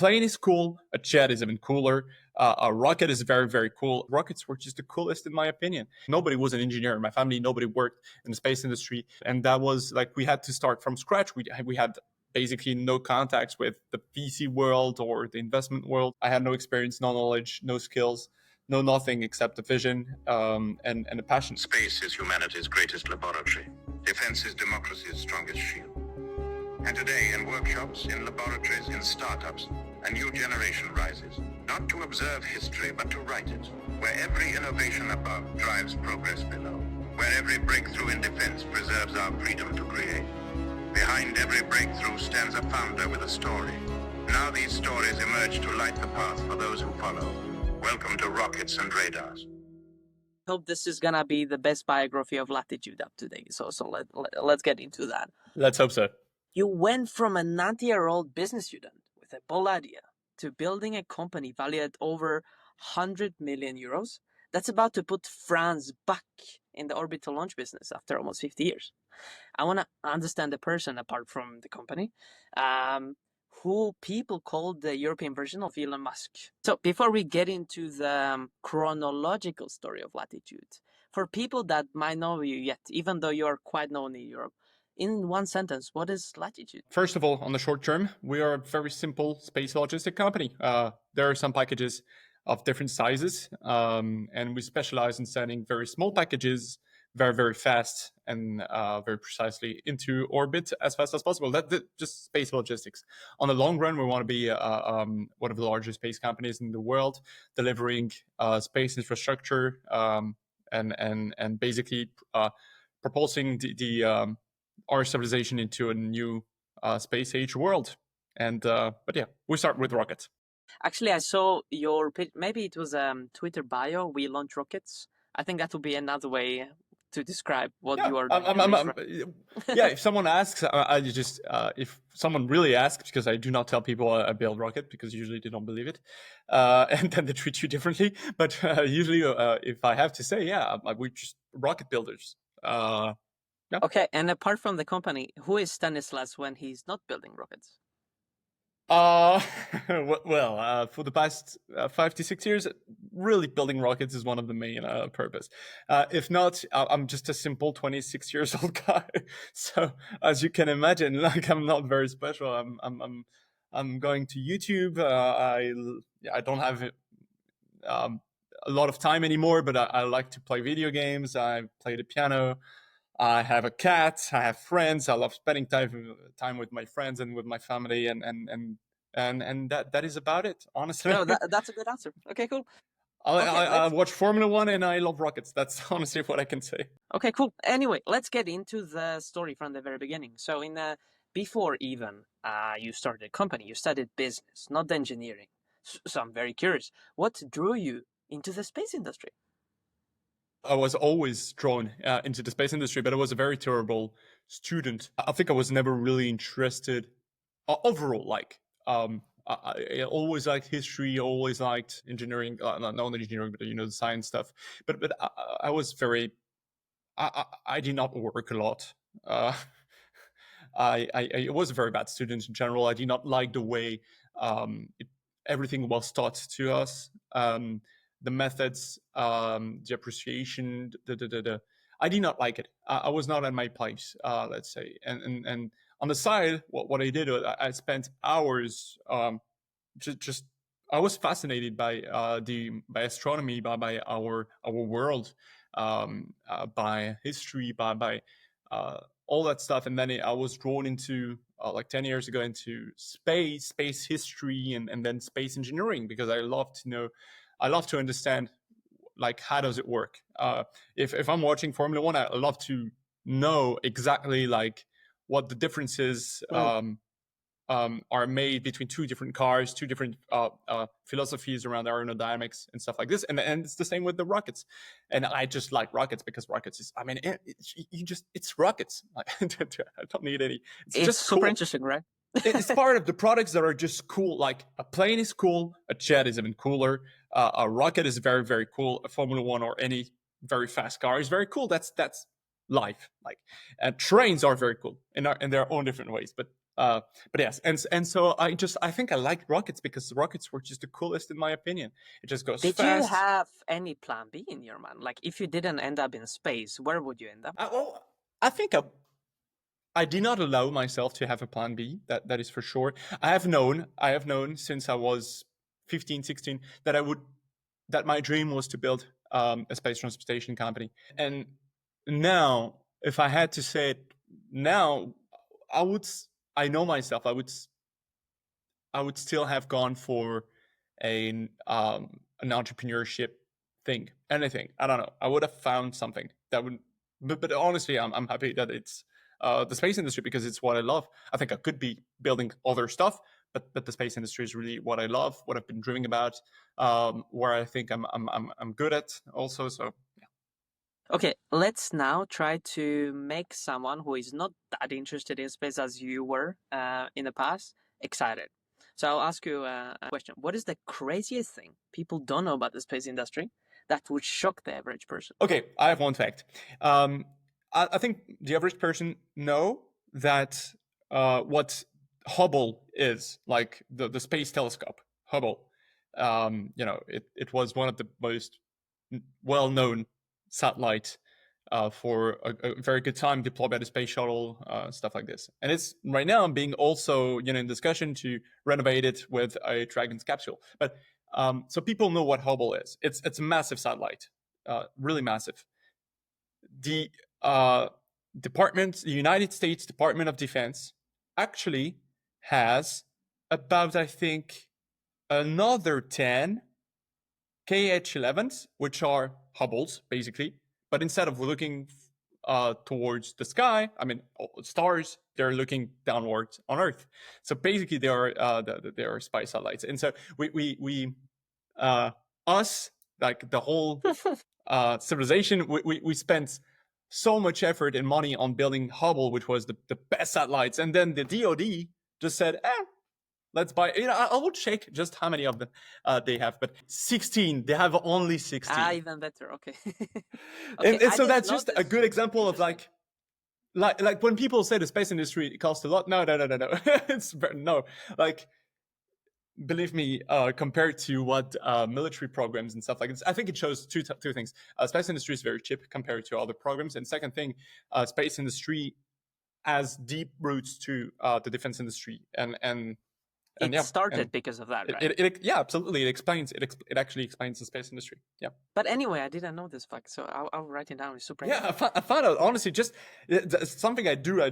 plane is cool. A jet is even cooler. A rocket is very, very cool. Rockets were just the coolest in my opinion. Nobody was an engineer in my family. Nobody worked in the space industry. And that was like, we had to start from scratch. We had basically no contacts with the VC world or the investment world. I had no experience, no knowledge, no skills, no nothing except a vision and a passion. Space is humanity's greatest laboratory. Defense is democracy's strongest shield. And today, in workshops, in laboratories, in startups, a new generation rises, not to observe history, but to write it, where every innovation above drives progress below, where every breakthrough in defense preserves our freedom to create. Behind every breakthrough stands a founder with a story. Now these stories emerge to light the path for those who follow. Welcome to Rockets and Radars. I hope this is gonna be the best biography of Latitude up to date. So let's get into that. Let's hope so. You went from a 90-year-old business student with a bold idea to building a company valued at over 100 million euros that's about to put France back in the orbital launch business after almost 50 years. I want to understand the person apart from the company, who people call the European version of Elon Musk. So before we get into the chronological story of Latitude, for people that might know you yet, even though you are quite known in Europe, in one sentence, what is Latitude? First of all, on the short term, we are a very simple space logistic company. There are some packages of different sizes, and we specialize in sending very small packages very, very fast and very precisely into orbit as fast as possible. That's just space logistics. On the long run, we want to be one of the largest space companies in the world, delivering space infrastructure and basically propulsing our civilization into a new space age world. And but yeah, we start with rockets. Actually, I saw your maybe it was Twitter bio. We launch rockets. I think that would be another way to describe what you are doing. Yeah, if someone asks, I just if someone really asks, because I do not tell people I build rocket, because usually they don't believe it, and then they treat you differently. But usually, if I have to say, yeah, we're just rocket builders. Yeah. Okay, and apart from the company, who is Stanislas when he's not building rockets? Well, for the past 5 to 6 years, really building rockets is one of the main purpose. If not, I'm just a simple 26 years old guy. So as you can imagine, like I'm not very special. I'm going to YouTube. I don't have a lot of time anymore, but I like to play video games. I play the piano. I have a cat. I have friends. I love spending time with my friends and with my family, and that is about it. Honestly, no, that's a good answer. Okay, cool. I watch Formula 1 and I love rockets. That's honestly what I can say. Okay, cool. Anyway, let's get into the story from the very beginning. So, before even you started a company, you studied business, not engineering. So I'm very curious. What drew you into the space industry? I was always drawn into the space industry, but I was a very terrible student. I think I was never really interested overall. Like, I always liked history, always liked engineering, not only engineering, but the science stuff. But I was very, I did not work a lot. I was a very bad student in general. I did not like the way everything was taught to us. The methods, the appreciation, I did not like it. I was not at my place, let's say. And on the side, what I did, I spent hours just I was fascinated by astronomy, by our world, by history, by all that stuff. And then I was drawn into like 10 years ago into space history, and then space engineering, because I love to understand, like, how does it work? If I'm watching Formula 1, I love to know exactly like what the differences are made between two different cars, two different philosophies around aerodynamics and stuff like this. And it's the same with the rockets. And I just like rockets because rockets is, it's rockets. I don't need any. It's just super interesting, right? It's part of the products that are just cool. Like, a plane is cool, a jet is even cooler, a rocket is very, very cool, a Formula 1 or any very fast car is very cool. That's life. Like, and trains are very cool in their own different ways. But But yes, and so I think I like rockets because rockets were just the coolest in my opinion. It just goes Did you fast. have any plan B in your mind? Like, if you didn't end up in space, where would you end up? Well, I think I did not allow myself to have a plan B. That is for sure. I have known since I was 15, 16 that my dream was to build a space transportation company. And now, if I had to say it now, I would. I know myself. I would still have gone for an entrepreneurship thing. Anything. I don't know. I would have found something that would. But honestly, I'm happy that it's the space industry because it's what I love. I think I could be building other stuff, but the space industry is really what I love, what I've been dreaming about, where I think I'm good at also. So Okay, let's now try to make someone who is not that interested in space as you were in the past excited. So I'll ask you a question. What is the craziest thing people don't know about the space industry that would shock the average person? okay, I have one fact. I think the average person know that what Hubble is, like the space telescope, Hubble. It was one of the most well-known satellites for a very good time deployed by the space shuttle, stuff like this. And it's right now being also in discussion to renovate it with a Dragon's capsule. But so people know what Hubble is. It's a massive satellite, really massive. The the United States Department of Defense, actually has about, I think, another 10 KH-11s, which are Hubbles, basically. But instead of looking towards the sky, I mean, stars, they're looking downwards on Earth. So basically, they are spy satellites. And so we us, like the whole civilization, we spent so much effort and money on building Hubble, which was the best satellites. And then the DoD just said, let's buy. I will check just how many of them they have, but 16. They have only 16. Even better. Okay. And so that's just a good example of like when people say the space industry costs a lot. No. It's no. Like, believe me, compared to what military programs and stuff like this, I think it shows two things. Space industry is very cheap compared to other programs, and second thing, space industry has deep roots to the defense industry, and it started because of that, right? Yeah, absolutely. It actually explains the space industry. Yeah. But anyway, I didn't know this fact, so I'll write it down. It's super. Yeah, I found out, honestly, just something I do.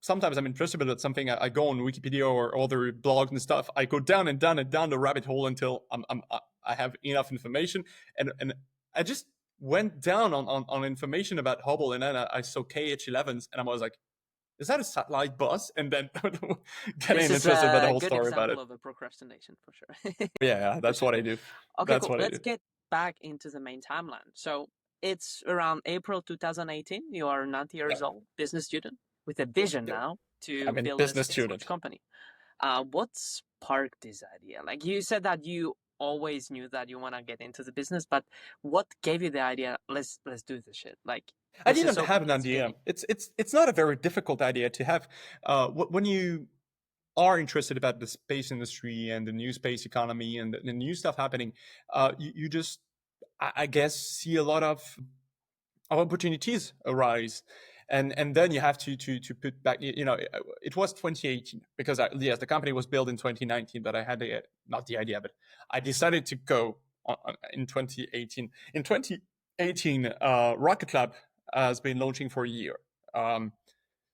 Sometimes I'm interested about something. I go on Wikipedia or other blogs and stuff. I go down and down and down the rabbit hole until I have enough information, and I just went down on information about Hubble, and then I saw KH-11s, and I was like, is that a satellite bus? And then getting interested by the whole story about it. This is a good example of a procrastination, for sure. Yeah, that's what I do. Okay, cool. Let's get back into the main timeline. So it's around April 2018. You are 90 years old, business student with a vision now to build a space company. What sparked this idea? Like, you said that you always knew that you want to get into the business, but what gave you the idea? Let's do this shit. Like, I didn't have an idea. It's not a very difficult idea to have. When you are interested about the space industry and the new space economy and the new stuff happening, you just, I guess, see a lot of opportunities arise. And then you have to put back, it was 2018 because yes, the company was built in 2019, but I had not the idea, but I decided to go in 2018. In 2018, Rocket Lab has been launching for a year.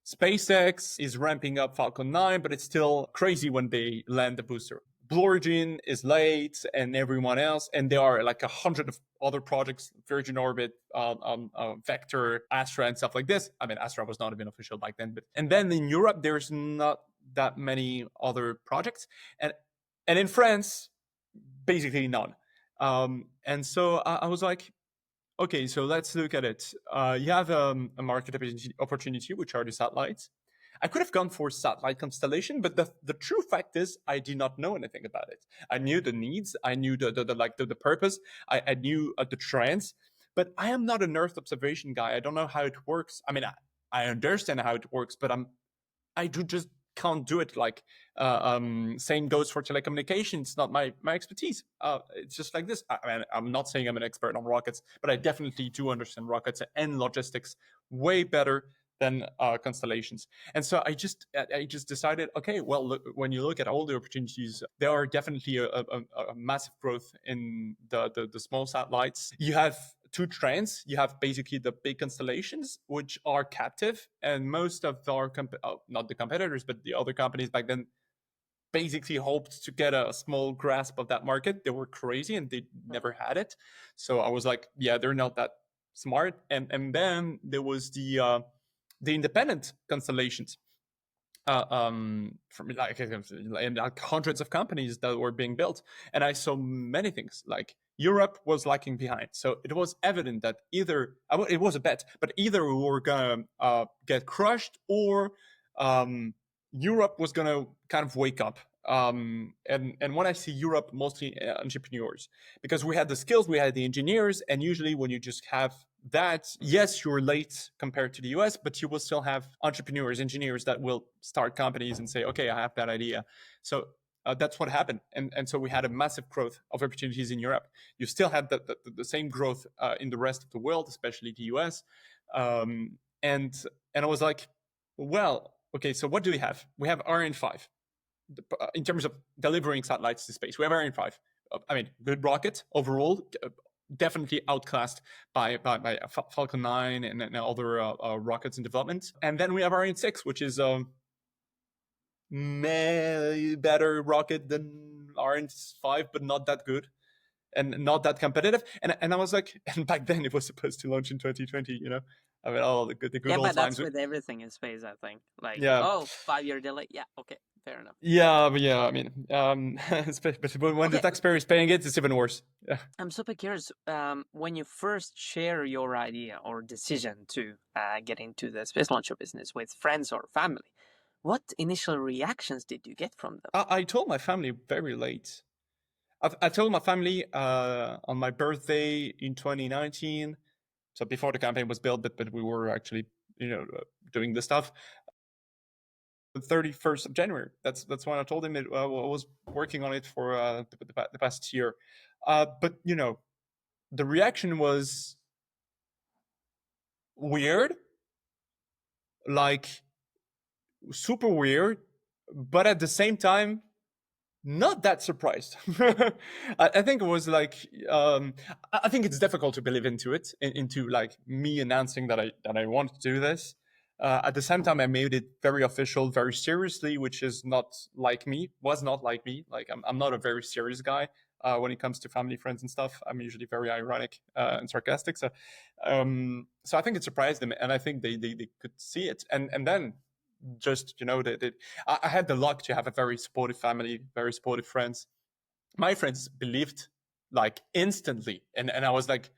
SpaceX is ramping up Falcon 9, but it's still crazy when they land the booster. Blue Origin is late, and everyone else, and there are like 100 of other projects, Virgin Orbit, Vector, Astra, and stuff like this. I mean, Astra was not even official back then, and then in Europe, there's not that many other projects, and in France, basically none. And so I was like, okay, so let's look at it. You have a market opportunity, which are the satellites. I could have gone for satellite constellation, but the true fact is I did not know anything about it. I knew the needs, I knew the purpose, I knew the trends, but I am not an Earth observation guy. I don't know how it works. I mean, I understand how it works, but I do just can't do it. Like same goes for telecommunications. It's not my expertise. It's just like this. I mean, I'm not saying I'm an expert on rockets, but I definitely do understand rockets and logistics way better than constellations. And so I just decided, okay, well, look, when you look at all the opportunities, there are definitely a massive growth in the small satellites. You have two trends. You have basically the big constellations, which are captive, and most of our not the competitors, but the other companies back then basically hoped to get a small grasp of that market. They were crazy and they never had it. So I was like, yeah, they're not that smart. And then there was the independent constellations from like hundreds of companies that were being built, and I saw many things. Like Europe was lagging behind, so it was evident that either it was a bet, but either we were gonna get crushed, or Europe was gonna kind of wake up. And when I see Europe, mostly entrepreneurs, because we had the skills, we had the engineers, and usually when you just have that, yes, you're late compared to the US, but you will still have entrepreneurs, engineers that will start companies and say, okay, I have that idea. So that's what happened. And so we had a massive growth of opportunities in Europe. You still had the same growth in the rest of the world, especially the US. And I was like, well, okay, so what do we have? We have Ariane 5. In terms of delivering satellites to space, we have Ariane 5. I mean, good rocket overall, definitely outclassed by Falcon 9 and other rockets in development. And then we have Ariane 6, which is a better rocket than Ariane 5, but not that good and not that competitive. And I was like, and back then it was supposed to launch in 2020, you know? I mean, the good Yeah, old but that's times. with everything in space, I think. Like, Yeah. oh, 5-year delay. Yeah, okay, fair enough. Yeah, but yeah, I mean, but when the taxpayer is paying it, it's even worse. Yeah. I'm super curious, when you first share your idea or decision to get into the space launcher business with friends or family, what initial reactions did you get from them? I told my family very late. I told my family on my birthday in 2019, so before the campaign was built, but we were actually, doing the stuff. The 31st of January. That's when I told him I was working on it for the past year. But the reaction was weird, like super weird, but at the same time, not that surprised. I think it was like I think it's difficult to believe into like me announcing that I want to do this. At the same time, I made it very official, very seriously, which is not like me. Was not like me. Like I'm not a very serious guy when it comes to family, friends, and stuff. I'm usually very ironic and sarcastic. So I think it surprised them, and I think they could see it. And then just I had the luck to have a very supportive family, very supportive friends. My friends believed like instantly, and I was like,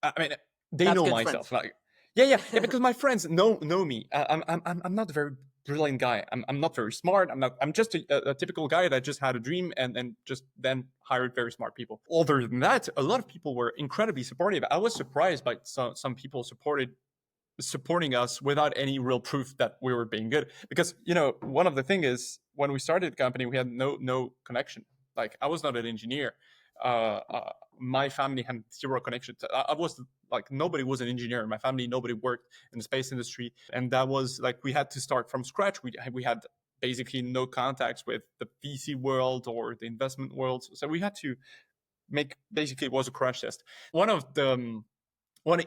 I mean, they That's know good myself, friends. like yeah, because my friends know me. I'm not a very brilliant guy. I'm not very smart. I'm just a typical guy that just had a dream and just then hired very smart people. Other than that, a lot of people were incredibly supportive. I was surprised by some people supporting us without any real proof that we were being good, because one of the thing is, when we started the company, we had no connection. Like, I was not an engineer. My family had zero connection. I was like, nobody was an engineer in my family. Nobody worked in the space industry, and that was like, we had to start from scratch. We had basically no contacts with the VC world or the investment world, so we had to make, basically it was a crash test. One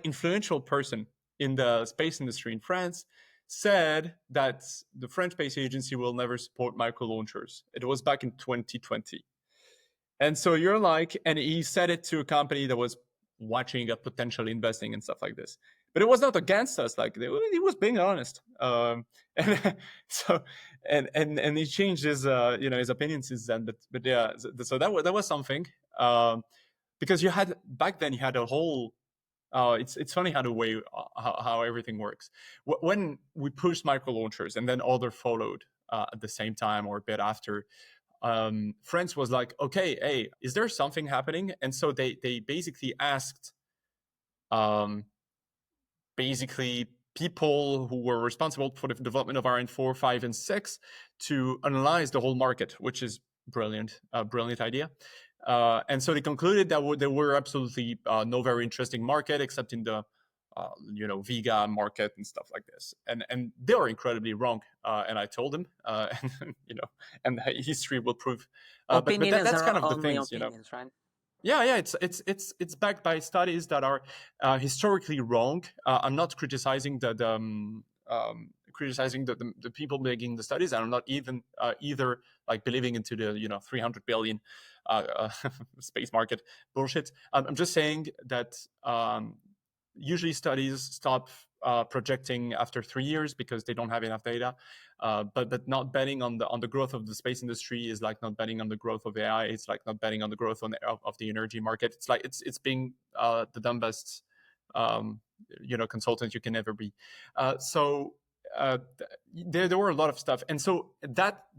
influential person in the space industry in France said that the French space agency will never support micro launchers. It was back in 2020. And so you're like, and he said it to a company that was watching at potentially investing and stuff like this. But it was not against us. Like, he was being honest. And so, and he changed his, his opinion since then. But yeah, so that was something. Because back then you had a whole, it's funny how the way how everything works. When we pushed micro launchers and then other followed at the same time or a bit after, France was like, okay, hey, is there something happening? And so they basically asked, basically people who were responsible for the development of Ariane 4, 5, and 6 to analyze the whole market, which is brilliant, brilliant idea. And so they concluded that there were absolutely no very interesting market except in the Vega market and stuff like this. And they were incredibly wrong. And I told them, and history will prove. But that's kind of the things, opinions, right? Yeah, it's backed by studies that are historically wrong. I'm not criticizing criticizing the people making the studies. I'm not even either like believing into the 300 billion space market bullshit. I'm just saying that usually studies stop projecting after 3 years because they don't have enough data. But not betting on the growth of the space industry is like not betting on the growth of AI. It's like not betting on the growth of the energy market. It's like it's being the dumbest consultant you can ever be. There were a lot of stuff, and so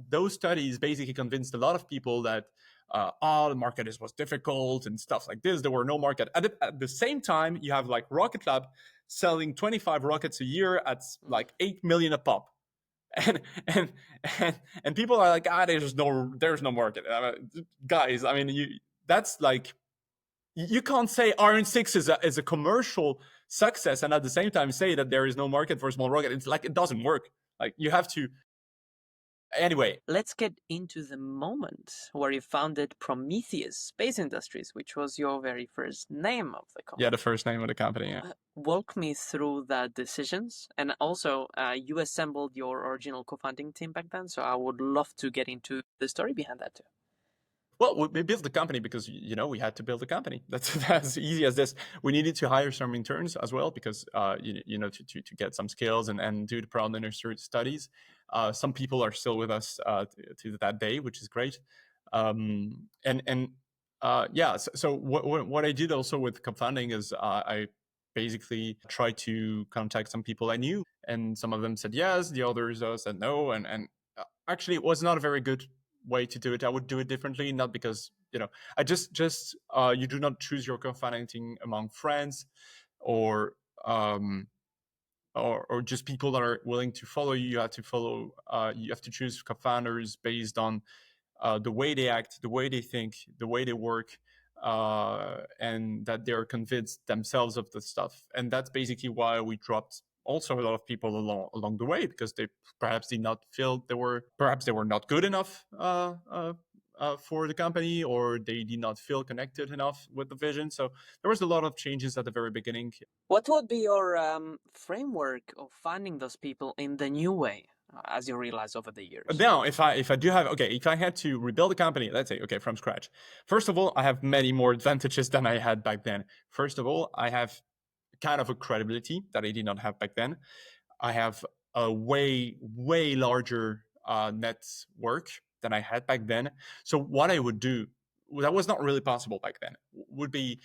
those studies basically convinced a lot of people that the market was difficult and stuff like this. There were no market. At the same time, you have like Rocket Lab selling 25 rockets a year at like 8 million a pop. And people are like, there's no market. Guys, I mean, that's like, you can't say Ariane 6 is a commercial success and at the same time say that there is no market for a small rocket. It's like, it doesn't work. Like, you have to. Anyway, let's get into the moment where you founded Prometheus Space Industries, which was your very first name of the company. Yeah, the first name of the company. Yeah. Walk me through the decisions, and also you assembled your original co-founding team back then. So I would love to get into the story behind that too. Well, we built the company because we had to build a company. That's as easy as this. We needed to hire some interns as well because to get some skills and do the preliminary studies. Some people are still with us to that day, which is great. So what I did also with co-founding is I basically tried to contact some people I knew, and some of them said yes, the others said no, and actually it was not a very good way to do it. I would do it differently, not because I just you do not choose your co-founding among friends or just people that are willing to follow you. You have to choose co-founders based on the way they act, the way they think, the way they work, and that they're convinced themselves of the stuff. And that's basically why we dropped also a lot of people along the way, because they perhaps did not feel they were not good enough for the company, or they did not feel connected enough with the vision. So there was a lot of changes at the very beginning. What would be your framework of finding those people in the new way, as you realize over the years? Now, if I had to rebuild a company, let's say, from scratch, first of all, I have many more advantages than I had back then. First of all, I have kind of a credibility that I did not have back then. I have a way larger network than I had back then. So what I would do, that was not really possible back then, would be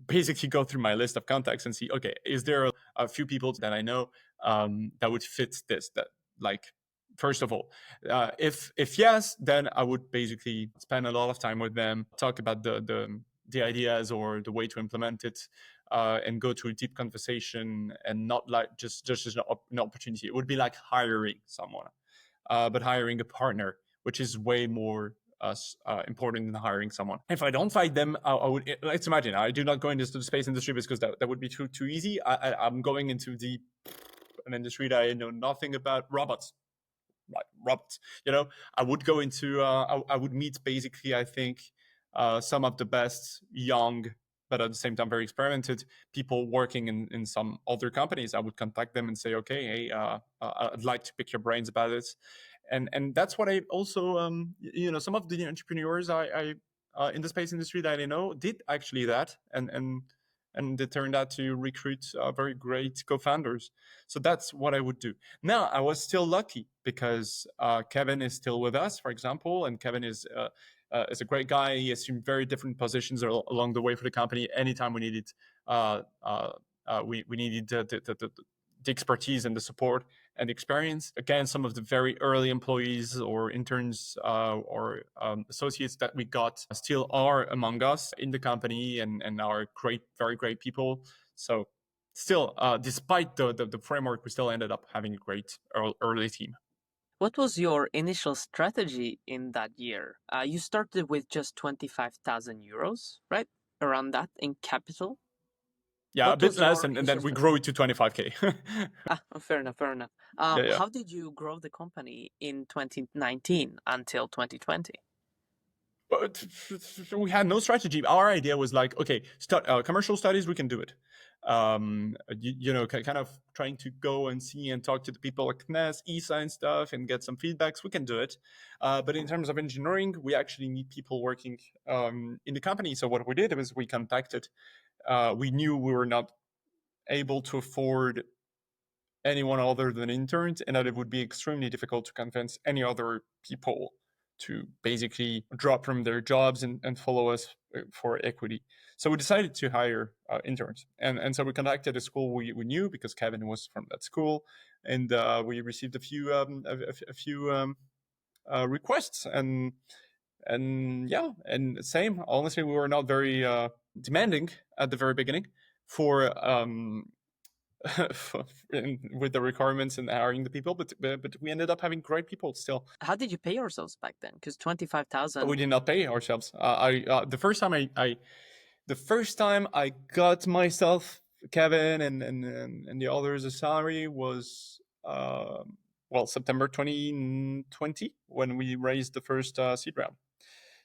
basically go through my list of contacts and see, okay, is there a few people that I know that would fit this? That, like, first of all, if yes, then I would basically spend a lot of time with them, talk about the ideas or the way to implement it, and go to a deep conversation, and not like just an opportunity. It would be like hiring someone, but hiring a partner, which is way more important than hiring someone. If I don't find them, I would, let's imagine I do not go into the space industry because that would be too easy. I'm going into an industry that I know nothing about, robots. Right, robots. I would go into I would meet basically, I think, some of the best young, but at the same time very experimented people working in some other companies. I would contact them and say, okay, hey, I'd like to pick your brains about it. And that's what I also some of the entrepreneurs I in the space industry that I know did actually that, and they turned out to recruit very great co-founders. So that's what I would do. Now, I was still lucky because Kevin is still with us, for example, and Kevin is a great guy. He assumed very different positions along the way for the company. Anytime we needed, we needed the expertise and the support and experience. Again, some of the very early employees or interns or associates that we got still are among us in the company and are great, very great people. So still, despite the framework, we still ended up having a great early team. What was your initial strategy in that year? You started with just 25,000 euros, right? Around that in capital. Yeah, a What bit was less, your and then initial we strategy? grow it to 25K. Fair enough, fair enough. Yeah. How did you grow the company in 2019 until 2020? But we had no strategy. Our idea was like, okay, commercial studies, we can do it. Kind of trying to go and see and talk to the people like CNES, ESA and stuff and get some feedbacks, we can do it. But in terms of engineering, we actually need people working in the company. So what we did was we contacted, we knew we were not able to afford anyone other than interns, and that it would be extremely difficult to convince any other people to basically drop from their jobs and follow us for equity. So we decided to hire interns, and so we contacted a school we knew because Kevin was from that school, and we received a few requests, and yeah, and same. Honestly, we were not very demanding at the very beginning for with the requirements and hiring the people, but we ended up having great people still. How did you pay yourselves back then? Because We 25,000. did not pay ourselves. The first time I got myself, Kevin, and the others a salary was September 2020 when we raised the first seed round.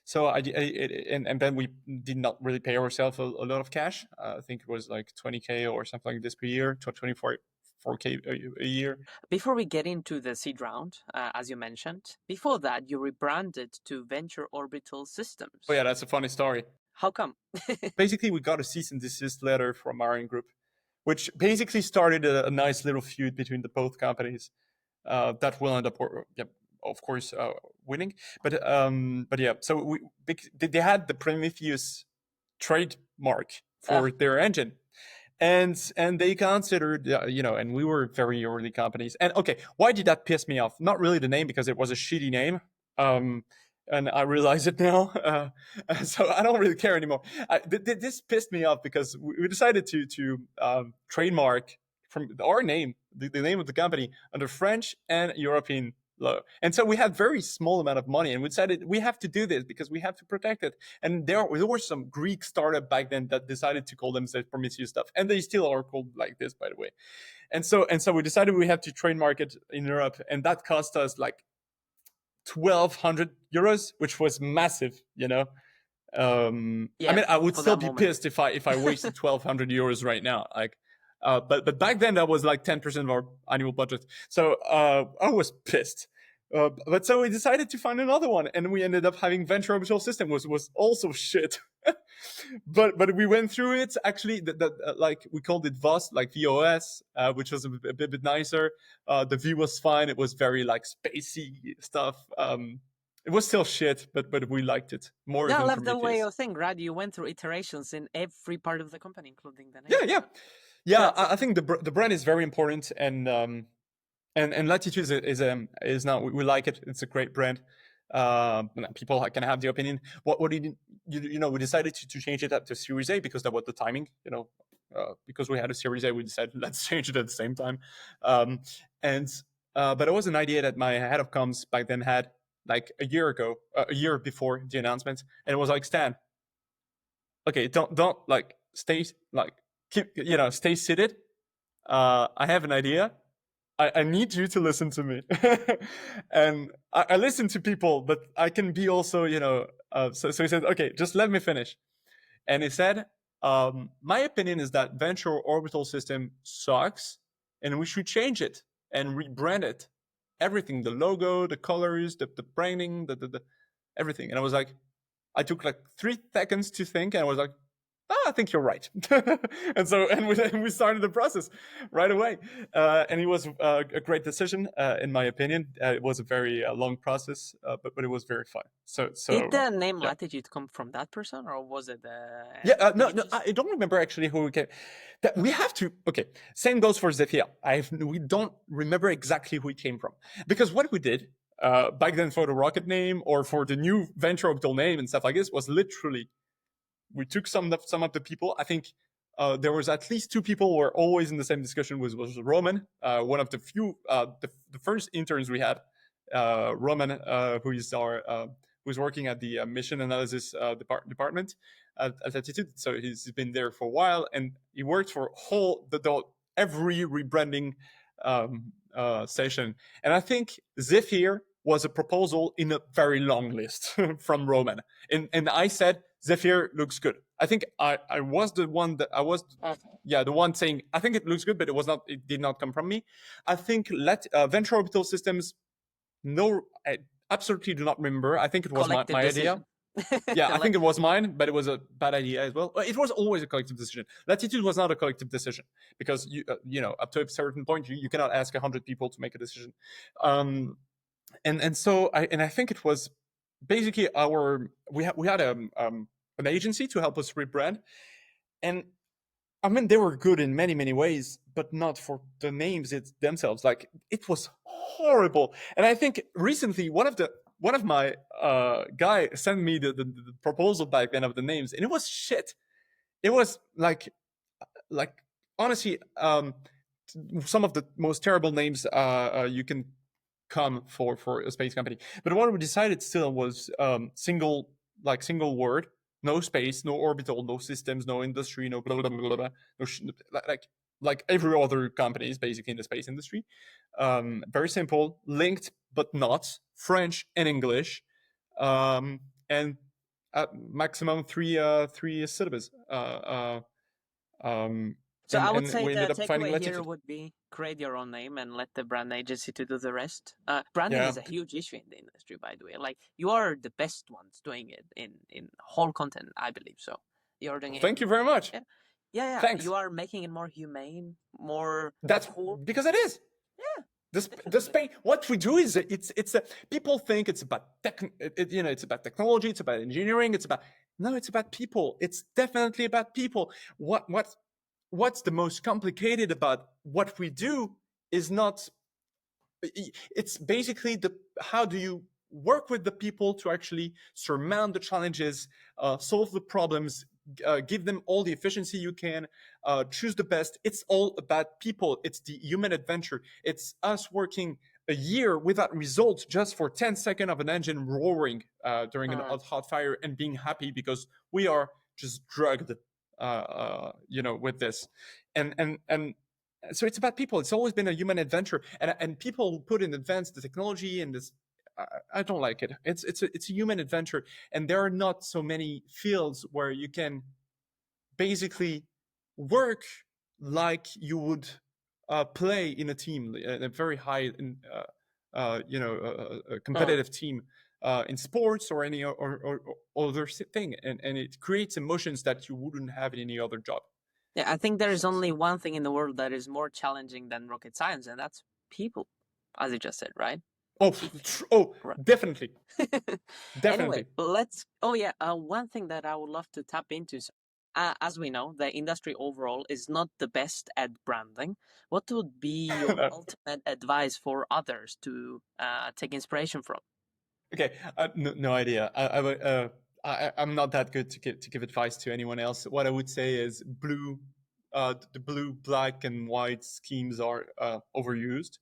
So and then we did not really pay ourselves a lot of cash. I think it was like 20K or something like this per year, 4K a year. Before we get into the seed round, as you mentioned, before that you rebranded to Venture Orbital Systems. Oh yeah, that's a funny story. How come? Basically, we got a cease and desist letter from Ariane Group, which basically started a nice little feud between the both companies that will end up, of course, winning. But yeah, so they had the Prometheus trademark for their engine, and they considered, and we were very early companies. And okay, why did that piss me off? Not really the name, because it was a shitty name. And I realize it now, so I don't really care anymore. This pissed me off because we decided to trademark from our name, the name of the company, under French and European law. And so we had very small amount of money, and we decided we have to do this because we have to protect it. And there were some Greek startup back then that decided to call themselves Prometheus stuff, and they still are called like this, by the way. And so we decided we have to trademark it in Europe, and that cost us like 1,200 euros, which was massive, Yeah, I mean, I would still be pissed if I wasted 1,200 euros right now. Like, but back then that was like 10% of our annual budget. So I was pissed. But so we decided to find another one, and we ended up having Venture Orbital System, was also shit. but we went through it. Actually, like we called it VOS, like VOS, which was a bit nicer. The V was fine. It was very like spacey stuff. It was still shit, but we liked it more. Yeah, I than love the way Prometheus. you think, right? You went through iterations in every part of the company, including the name. Yeah. I think the brand is very important, and Latitude is now, we like it. It's a great brand. People can have the opinion. What did we decided to change it up to Series A because that was the timing. Because we had a Series A, we decided let's change it at the same time. But it was an idea that my head of comms back then had like a year before the announcement, and it was like, Stan, okay, don't like stay like keep stay seated. I have an idea. I need you to listen to me. And I listen to people, but I can be also, so he said, okay, just let me finish. And he said, my opinion is that Venture Orbital System sucks, and we should change it and rebrand it. Everything, the logo, the colors, the branding, the everything. And I was like, I took like 3 seconds to think, and I was like, I think you're right. and we started the process right away. And it was a great decision, in my opinion. It was a very long process, but it was very fun. So did the name Latitude come from that person, or was it? No, I don't remember actually who we came. That we have to. Okay, same goes for Zephyr. We don't remember exactly who it came from, because what we did back then for the rocket name or for the new Venture Orbital name and stuff like this was literally, we took some of the people. I think there was at least two people who were always in the same discussion. Was Roman, one of the few, the first interns we had. Roman, who is our who's working at the mission analysis department at Latitude. So he's been there for a while, and he worked for every rebranding session. And I think Zephyr was a proposal in a very long list from Roman. And I said, Zephyr looks good. I think I was the one that the one saying, I think it looks good, but it did not come from me. I think Venture Orbital Systems, no, I absolutely do not remember. I think it was my idea. Yeah, I think it was mine, but it was a bad idea as well. It was always a collective decision. Latitude was not a collective decision because up to a certain point you cannot ask 100 people to make a decision, and so I think it was basically we had an agency to help us rebrand, and I mean they were good in many ways, but not for the names themselves. Like it was horrible, and I think recently one of my guy sent me the proposal back then of the names, and it was shit. It was like honestly, some of the most terrible names you can come for a space company. But what we decided still was single word, no space, no orbital, no systems, no industry, no blah blah blah blah, no like every other company is basically in the space industry. Very simple, linked but not, French and English, and at maximum three syllables. So I would say the takeaway here would be create your own name and let the brand agency to do the rest. Branding is a huge issue in the industry, by the way. Like you are the best ones doing it in whole content, I believe. So you're doing it. Thank you very much. Yeah. Thanks. You are making it more humane, more. That's cool. Because it is. Yeah. The space. What we do is it's people think it's about it's about technology, it's about engineering, it's about people. It's definitely about people. What's the most complicated about what we do is not. It's basically how do you work with the people to actually surmount the challenges, solve the problems, give them all the efficiency you can, choose the best. It's all about people. It's the human adventure. It's us working a year without results just for 10 seconds of an engine roaring during an hot fire and being happy because we are just drugged, with this. And so it's about people. It's always been a human adventure, and people who put in advance the technology and this, I don't like it. It's a human adventure, and there are not so many fields where you can basically work like you would play in a team, a very high, a competitive team in sports or any or other thing, and it creates emotions that you wouldn't have in any other job. Yeah, I think there is only one thing in the world that is more challenging than rocket science, and that's people, as you just said, right? Right. Definitely. Anyway, one thing that I would love to tap into. As we know, the industry overall is not the best at branding. What would be your ultimate advice for others to take inspiration from? Okay, no idea. I'm not that good to give advice to anyone else. What I would say is the blue, black, and white schemes are overused.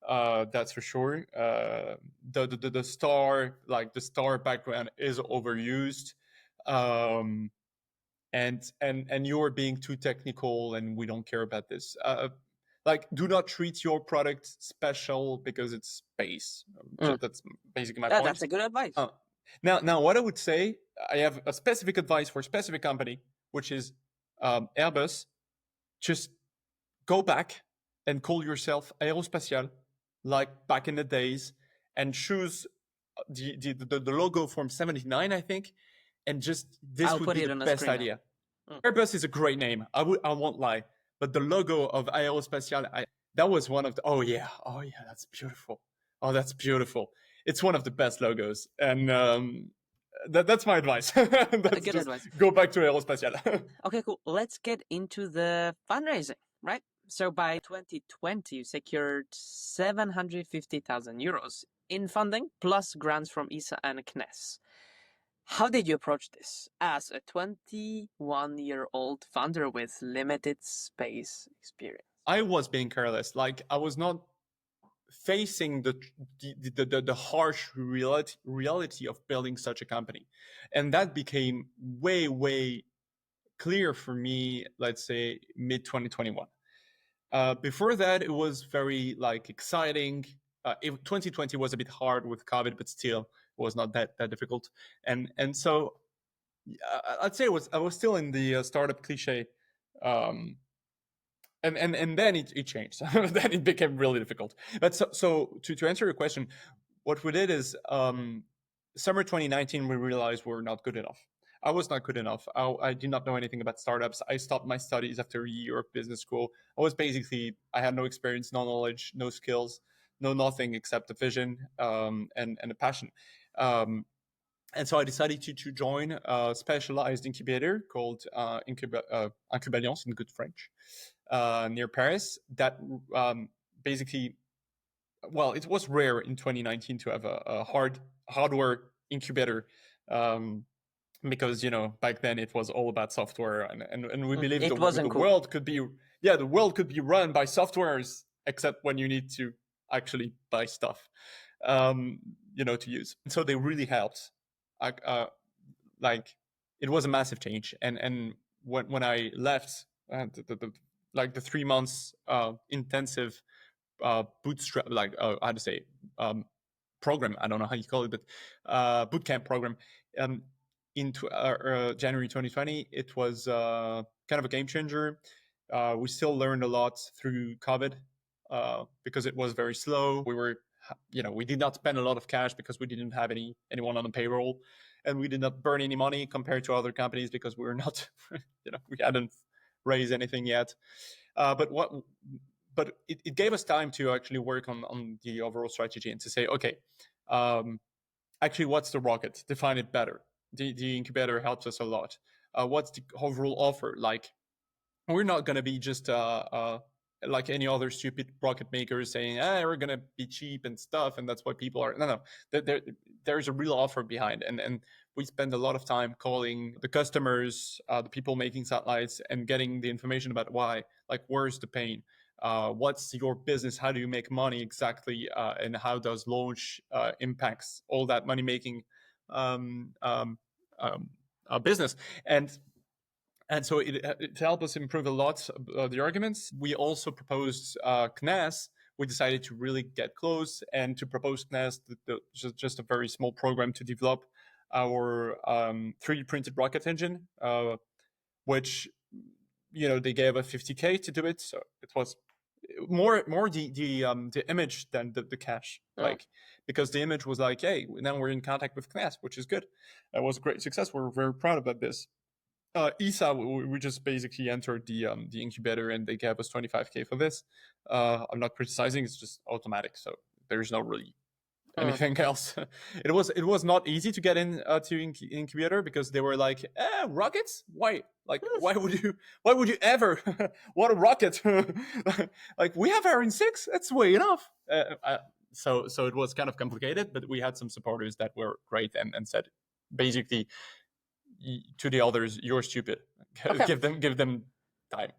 That's for sure. The star, like the star background, is overused, and you're being too technical, and we don't care about this. Do not treat your product special because it's space. That's basically my point. That's a good advice. Now, what I would say, I have a specific advice for a specific company, which is Airbus. Just go back and call yourself Aerospatiale, like back in the days, and choose the logo from '79, I think, and just this would be the best idea. Airbus is a great name. I won't lie, but the logo of Aerospatiale, that was one of the. Oh yeah, that's beautiful. Oh, that's beautiful. It's one of the best logos, and that's my advice. Good advice. Go back to Aerospatiale. Okay, cool. Let's get into the fundraising, right? So by 2020, you secured 750,000 euros in funding, plus grants from ESA and CNES. How did you approach this as a 21-year-old founder with limited space experience? I was being careless. Like, I was not facing the harsh reality of building such a company, and that became way clear for me, let's say mid 2021. Before that, it was very like exciting. 2020 was a bit hard with COVID, but still it was not that difficult. And so I'd say I was still in the startup cliche. And then it changed. Then it became really difficult. But so to answer your question, what we did is summer 2019 we realized we're not good enough. I was not good enough. I did not know anything about startups. I stopped my studies after a year of business school. I had no experience, no knowledge, no skills, no nothing except a vision and a passion. And so I decided to join a specialized incubator called Incubaliance in good French, near Paris. That basically, well, it was rare in 2019 to have a hardware incubator, because back then it was all about software, and we believed the world could be run by softwares, except when you need to actually buy stuff, to use. And so they really helped. Like, it was a massive change, and when I left, the 3 months intensive bootstrap, how to say, program, I don't know how you call it, but bootcamp program, into January 2020, it was kind of a game changer. We still learned a lot through COVID, because it was very slow. We did not spend a lot of cash because we didn't have anyone on the payroll, and we did not burn any money compared to other companies because we were not, we hadn't raised anything yet. But it gave us time to actually work on the overall strategy and to say, okay, actually, what's the rocket? Define it better. The incubator helps us a lot. What's the overall offer? Like, we're not going to be just like any other stupid rocket makers saying, we're going to be cheap and stuff, and that's why people are. No. There's a real offer behind, and we spend a lot of time calling the customers, the people making satellites, and getting the information about why. Like, where's the pain? What's your business? How do you make money exactly? And how does launch impacts all that money making business? And so it helped us improve a lot the arguments. We also proposed CNES. We decided to really get close and to propose CNES, just a very small program to develop our 3D printed rocket engine, which they gave us $50K to do it. So it was more the image than the cash, because the image was like, hey, now we're in contact with CNES, which is good. It was a great success. We're very proud about this. ESA, we just basically entered the incubator, and they gave us $25K for this. I'm not criticizing; it's just automatic, so there's no really anything else. It was not easy to get in to incubator, because they were like, rockets? Why? Like, why would you ever want a rocket? Like, we have Ariane 6. That's way enough. So it was kind of complicated, but we had some supporters that were great and said, basically, to the others, you're stupid. Okay. Give them time.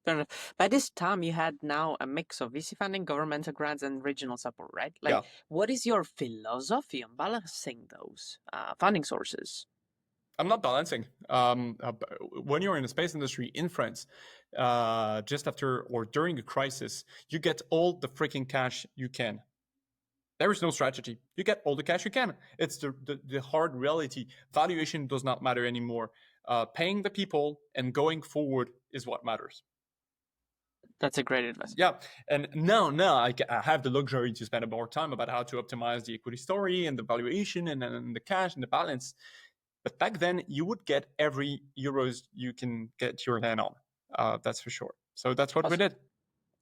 Fair enough. By this time, you had now a mix of VC funding, governmental grants, and regional support, right? Like, What is your philosophy on balancing those funding sources? I'm not balancing. When you're in the space industry in France, just after or during a crisis, you get all the freaking cash you can. There is no strategy. You get all the cash you can. It's the hard reality. Valuation does not matter anymore. Paying the people and going forward is what matters. That's a great advice. Yeah, and now I have the luxury to spend more time about how to optimize the equity story and the valuation and the cash and the balance. But back then, you would get every euros you can get your hand on. That's for sure. So that's what we did.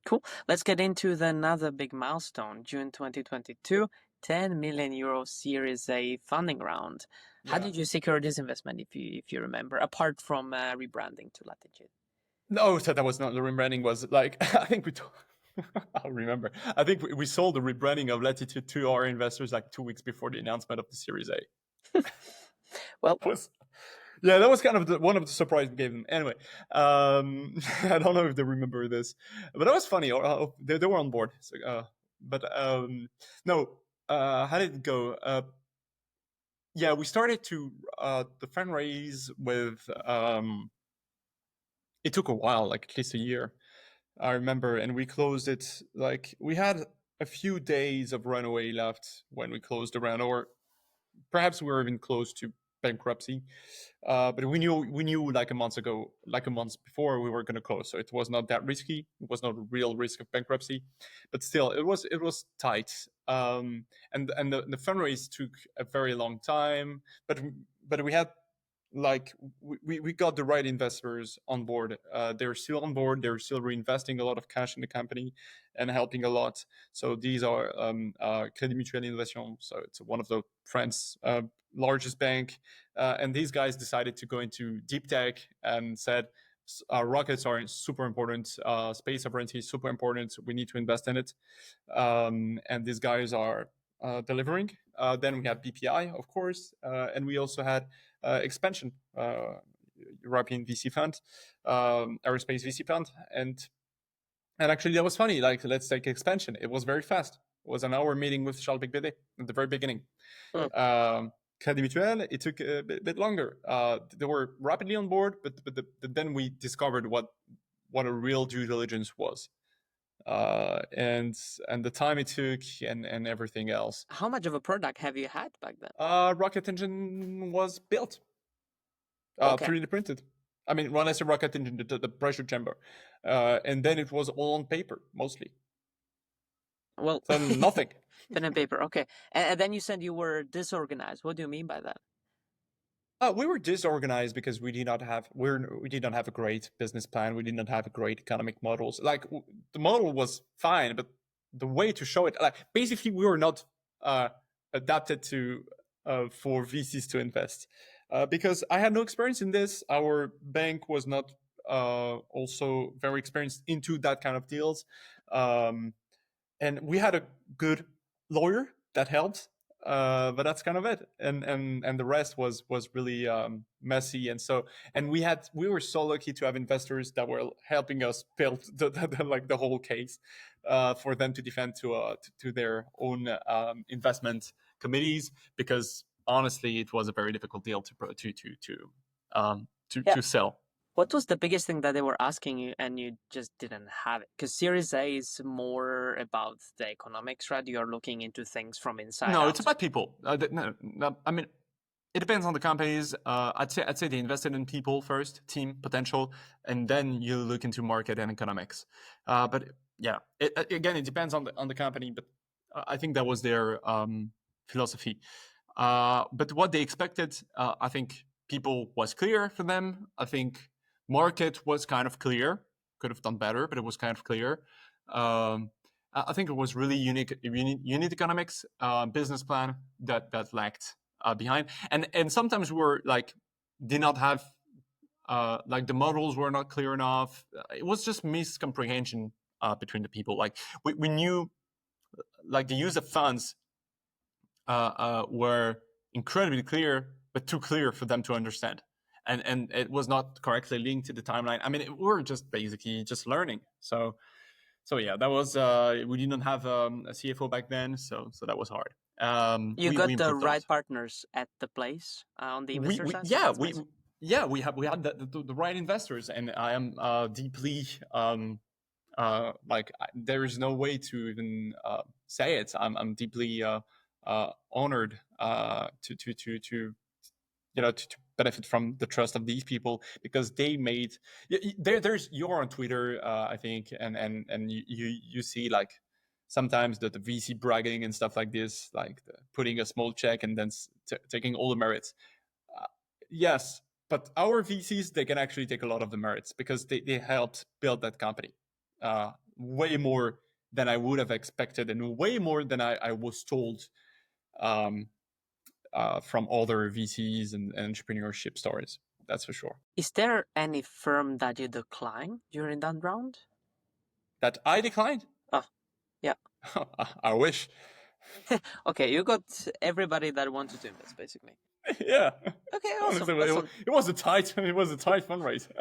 Cool. Let's get into another big milestone. June 2022, 10 million euro Series A funding round. How did you secure this investment, if you remember, apart from rebranding to Latitude? No, so that was not the rebranding. Was like, I think I'll remember. I think we sold the rebranding of Latitude to our investors like 2 weeks before the announcement of the Series A. Well, Yeah, that was kind of one of the surprise we gave them. Anyway, I don't know if they remember this, but that was funny. They were on board. So, no, how did it go? Yeah, we started to the fundraise with. It took a while, like at least a year. I remember, and we closed it like we had a few days of runaway left when we closed the round, or perhaps we were even close to bankruptcy. But we knew like a month ago, like a month before, we were going to close, so it was not that risky. It was not a real risk of bankruptcy, but still, it was tight. And the fundraise took a very long time, but we had like we got the right investors on board. They're still on board. They're still reinvesting a lot of cash in the company and helping a lot. So these are Crédit Mutuel Innovation. So it's one of the France's largest bank. And these guys decided to go into deep tech and said, rockets are super important. Space sovereignty is super important. We need to invest in it. And these guys are delivering. Then we had BPI, of course, and we also had expansion, European VC fund, aerospace VC fund, and actually that was funny. Like, let's take expansion. It was very fast. It was an hour meeting with Charles Bigbedet at the very beginning. Crédit Mutuel, it took a bit longer. They were rapidly on board, but then we discovered what a real due diligence was. And the time it took and everything else. How much of a product have you had back then? Rocket engine was built, Okay. 3D printed. I mean, when I say rocket engine, the pressure chamber, and then it was all on paper mostly. Well, So nothing. pen and paper. Okay, and then you said you were disorganized. What do you mean by that? We were disorganized because we did not have a great business plan. We did not have a great economic models. Like the model was fine, but the way to show it, like basically, we were not adapted to for VCs to invest because I had no experience in this. Our bank was not also very experienced into that kind of deals, and we had a good lawyer that helped. But that's kind of it, and the rest was really messy, and we were so lucky to have investors that were helping us build the whole case for them to defend to their own investment committees, because honestly it was a very difficult deal to sell. What was the biggest thing that they were asking you and you just didn't have it? Because Series A is more about the economics, right? You're looking into things from inside No, out. it's about people. No, I mean, it depends on the companies. I'd say they invested in people first, team potential, and then you look into market and economics. But yeah, it depends on the company. But I think that was their philosophy. But what they expected, I think people was clear for them. I think market was kind of clear. Could have done better, but it was kind of clear. I think it was really unit economics, business plan that lacked behind, and sometimes we were like did not have like the models were not clear enough. It was just miscomprehension between the people. Like we knew like the use of funds were incredibly clear, but too clear for them to understand. And it was not correctly linked to the timeline. I mean, we were just basically just learning. So yeah, that was we didn't have a CFO back then, so that was hard. You got the right partners at the place on the investor side. We had the right investors, and I am deeply like there is no way to even say it. I'm deeply honored to benefit from the trust of these people, because they made you're on Twitter, I think, and you see like sometimes the VC bragging and stuff like this, like putting a small check and then taking all the merits. Yes, but our VCs, they can actually take a lot of the merits because they helped build that company way more than I would have expected, and way more than I was told from other VCs and entrepreneurship stories. That's for sure. Is there any firm that you declined during that round? That I declined? Oh, yeah. I wish. Okay, you got everybody that wanted to invest, basically. Yeah. Okay, awesome. Honestly, Awesome. it was a tight fundraiser.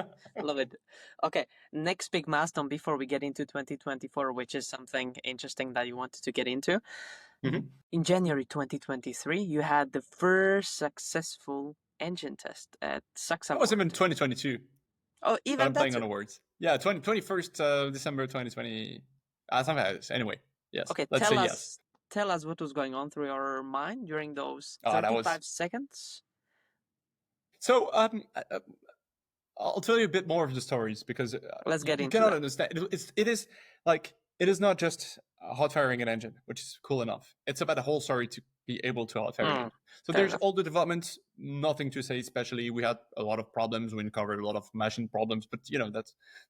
Love it. Okay, next big milestone before we get into 2024, which is something interesting that you wanted to get into. Mhm. In January 2023, you had the first successful engine test at That was even Saxaworld. 2022. Oh, But even I'm that playing on too. the words. Yeah, 21st December 2020. Something like this. Anyway, yes. Okay, Let's say yes. tell us what was going on through your mind during those Oh, that 35 was seconds. so. I'll tell you a bit more of the stories because Let's get you into cannot that. understand. It is not just hot firing an engine, which is cool enough. It's about the whole story to be able to hot fire an engine. So Fair there's enough. all the developments. Nothing to say, especially we had a lot of problems. We uncovered a lot of machine problems, but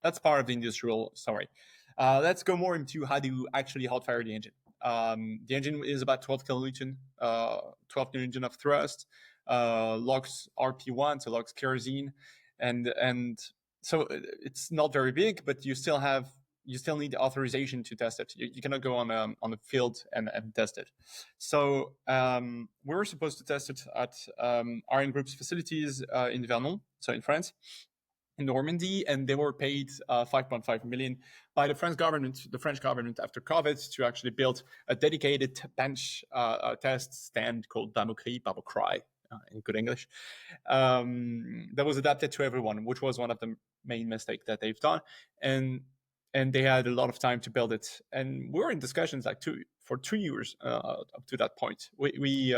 that's part of the industrial story. Let's go more into how do you actually hot fire the engine. The engine is about 12 kilonewton, 12 newton of thrust, logs RP1, so logs kerosene, and so it's not very big, but you still need authorization to test it. You cannot go on the field and test it. So we were supposed to test it at Ariane Group's facilities in Vernon, so in France, in Normandy, and they were paid 5.5 million by the French government after COVID to actually build a dedicated bench test stand called Babocry in good English, that was adapted to everyone, which was one of the main mistakes that they've done, and they had a lot of time to build it, and we were in discussions for 2 years up to that point. We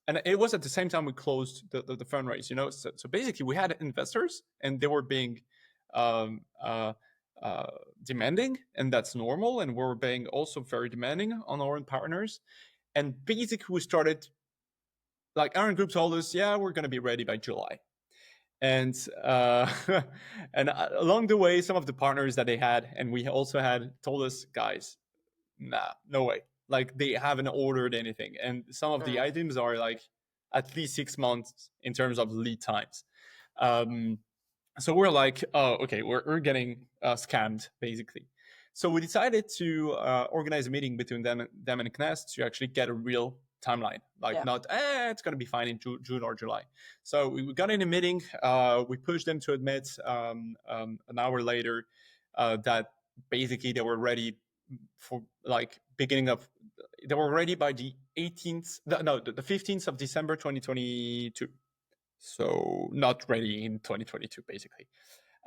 and it was at the same time we closed the fundraise, so basically we had investors and they were being um, uh, demanding, and that's normal, and we were being also very demanding on our own partners, and basically we started, like, Ariane Group told us, yeah, we're going to be ready by July. And and along the way, some of the partners that they had, and we also had, told us, guys, nah, no way. Like, they haven't ordered anything. And some of the items are like at least 6 months in terms of lead times. So we're like, oh, okay, we're getting scammed, basically. So we decided to organize a meeting between them and CNES to actually get a real timeline, like, not it's going to be fine in June or July. So we got in a meeting. We pushed them to admit an hour later that basically they were ready for, like, beginning of, they were ready by the 18th, no, the 15th of December 2022. So not ready in 2022, basically.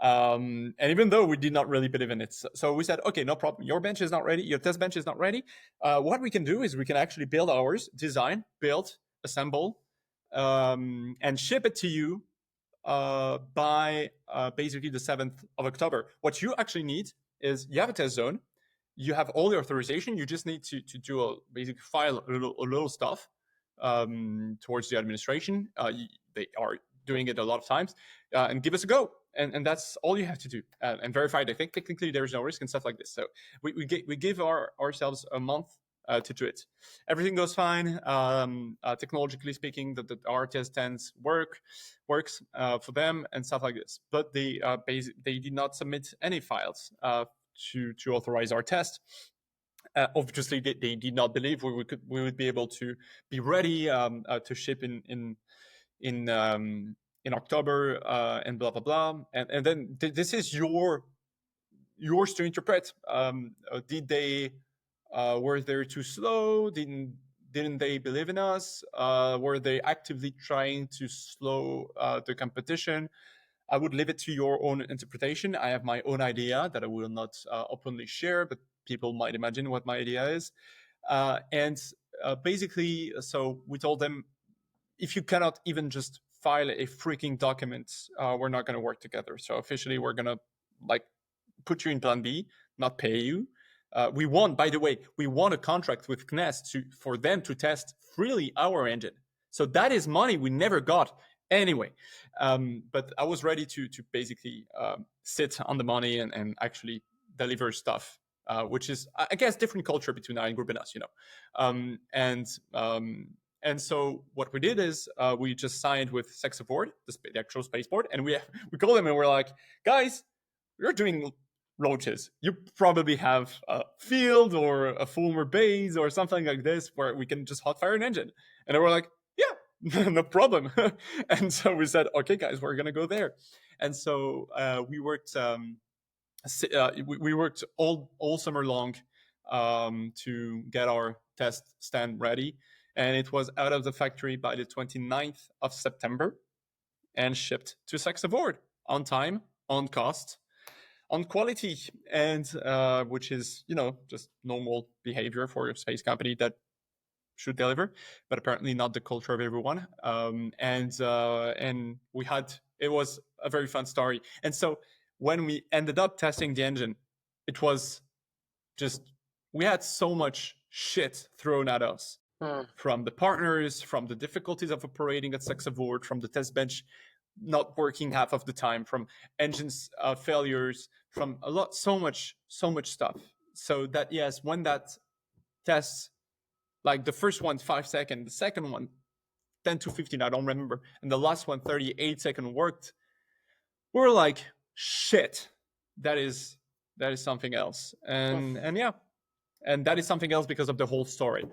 And even though we did not really believe in it, so we said, okay, no problem. Your bench is not ready. Your test bench is not ready. What we can do is we can actually build ours, design, build, assemble, and ship it to you by basically the 7th of October. What you actually need is you have a test zone. You have all the authorization. You just need to do a basic file, a little stuff towards the administration. They are doing it a lot of times, and give us a go. And that's all you have to do, and verify. I think technically there's no risk and stuff like this. So we give ourselves a month to do it. Everything goes fine. Technologically speaking, our test stands works for them and stuff like this. But they did not submit any files to authorize our test. Obviously, they did not believe we would be able to be ready to ship in October, and blah blah blah. And then this is yours to interpret. Did they were they too slow? Didn't they believe in us? Were they actively trying to slow the competition? I would leave it to your own interpretation. I have my own idea that I will not openly share, but people might imagine what my idea is. And basically, so we told them, if you cannot even just file a freaking document, we're not going to work together. So officially, we're going to, like, put you in plan B, not pay you. We won, by the way, a contract with CNES for them to test freely our engine. So that is money we never got anyway. But I was ready to basically sit on the money and actually deliver stuff, which is, I guess, different culture between Ariane Group and us, and so what we did is we just signed with Sexavoord, the actual spaceport, and we called them and we're like, guys, we're doing launches. You probably have a field or a former base or something like this where we can just hot fire an engine. And they were like, yeah, no problem. And so we said, okay, guys, we're gonna go there. And so we worked. We worked all summer long to get our test stand ready, and it was out of the factory by the 29th of September and shipped to Saxavord on time, on cost, on quality, and which is just normal behavior for a space company that should deliver, but apparently not the culture of everyone. And we had, it was a very fun story. And so when we ended up testing the engine, it was just, we had so much shit thrown at us from the partners, from the difficulties of operating at Saxavord, from the test bench not working half of the time, from engines failures, from so much stuff. So that, yes, when that test, like the first one 5 seconds, the second one 10 to 15, I don't remember, and the last one 38 seconds worked, we're like, shit, that is something else. And yeah, and that is something else because of the whole story.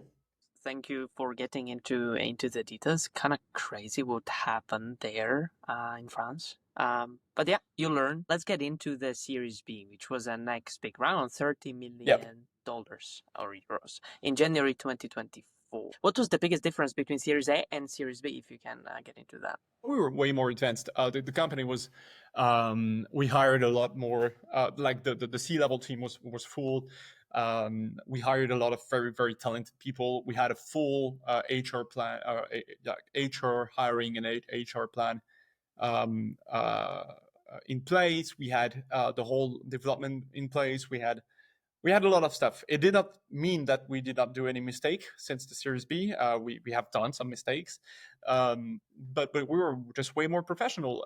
Thank you for getting into the details. Kind of crazy what happened there in France. But yeah, you learn. Let's get into the Series B, which was a next big round, $30 million or euros in January 2024. What was the biggest difference between Series A and Series B, if you can get into that? We were way more advanced. The company was, we hired a lot more, like the C-level team was full. We hired a lot of very, very talented people. We had a full HR plan, HR hiring and HR plan in place. We had the whole development in place. We had a lot of stuff. It did not mean that we did not do any mistake since the Series B. We have done some mistakes, but we were just way more professional.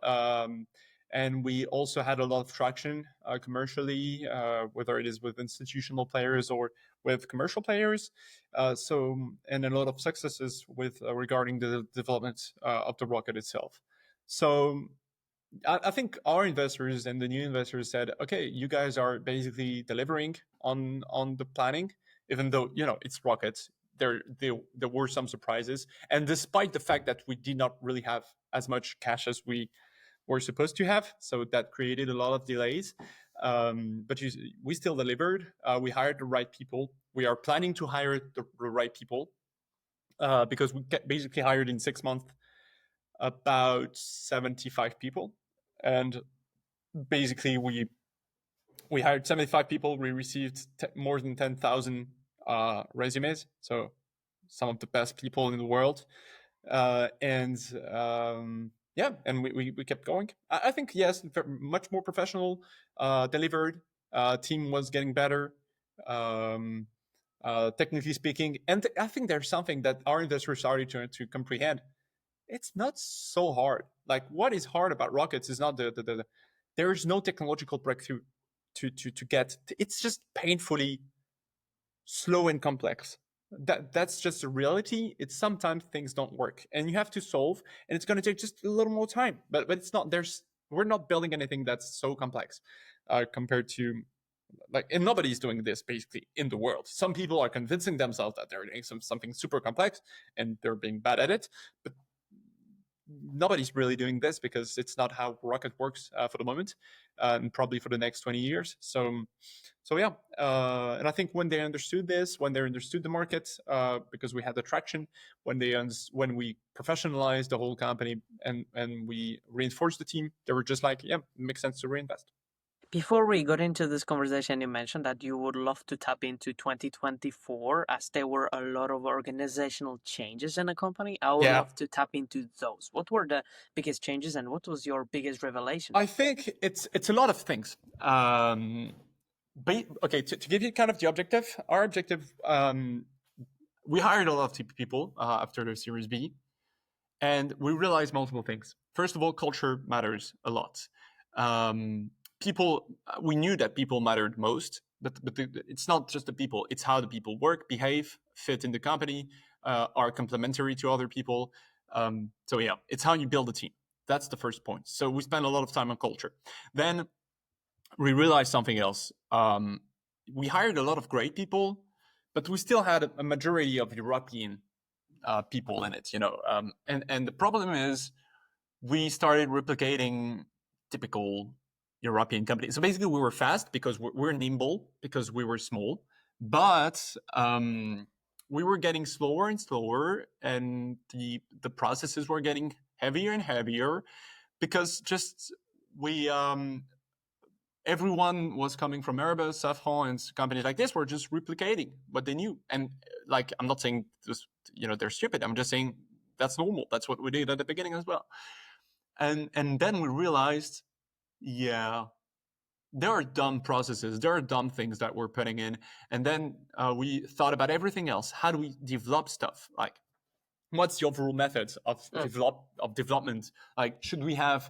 And we also had a lot of traction commercially, whether it is with institutional players or with commercial players. And a lot of successes with regarding the development of the rocket itself. So I think our investors and the new investors said, okay, you guys are basically delivering on the planning, even though it's rockets. There were some surprises, and despite the fact that we did not really have as much cash as we were supposed to have, so that created a lot of delays. But we still delivered. We hired the right people. We are planning to hire the right people because we basically hired in 6 months about 75 people, and basically we hired 75 people. We received more than 10,000 resumes, so some of the best people in the world, and we kept going. I think, yes, much more professional, delivered. Team was getting better, technically speaking, and I think there's something that our investors started to comprehend. It's not so hard. Like, what is hard about rockets is not the there is no technological breakthrough to get. It's just painfully slow and complex. That's just a reality. It's sometimes things don't work and you have to solve, and it's going to take just a little more time. But it's not, we're not building anything that's so complex compared to, like, and nobody's doing this basically in the world. Some people are convincing themselves that they're doing something super complex and they're being bad at it, but nobody's really doing this because it's not how rocket works for the moment, and probably for the next 20 years. So yeah, and I think when they understood this, when they understood the market, because we had the traction, when we professionalized the whole company and we reinforced the team, they were just like, yeah, it makes sense to reinvest. Before we got into this conversation, you mentioned that you would love to tap into 2024 as there were a lot of organizational changes in the company. I would love to tap into those. What were the biggest changes and what was your biggest revelation? I think it's a lot of things. Okay, to give you kind of the objective, our objective, we hired a lot of people after the Series B, and we realized multiple things. First of all, culture matters a lot. People, we knew that people mattered most, but it's not just the people, it's how the people work, behave, fit in the company, are complementary to other people. So yeah, it's how you build a team. That's the first point. So we spent a lot of time on culture. Then we realized something else. We hired a lot of great people, but we still had a majority of European people in it, and the problem is we started replicating typical European companies. So basically, we were fast because we're nimble, because we were small, but we were getting slower and slower, and the processes were getting heavier and heavier because just we everyone was coming from Airbus, Safran, and companies like this were just replicating what they knew. And like, I'm not saying this, they're stupid. I'm just saying that's normal. That's what we did at the beginning as well. And then we realized, yeah, there are dumb processes, there are dumb things that we're putting in. And then we thought about everything else. How do we develop stuff? Like, what's the overall methods of development? Like, should we have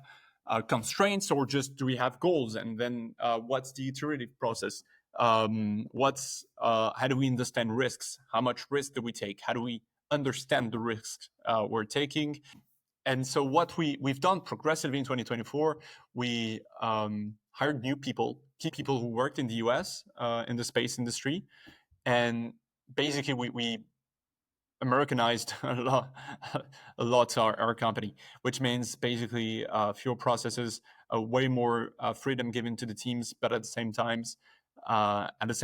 constraints, or just do we have goals? And then what's the iterative process? How do we understand risks? How much risk do we take? How do we understand the risks we're taking? And so what we've done progressively in 2024, we hired new people, key people who worked in the US in the space industry. And basically we Americanized a lot our company, which means basically fewer processes, way more freedom given to the teams, but at the same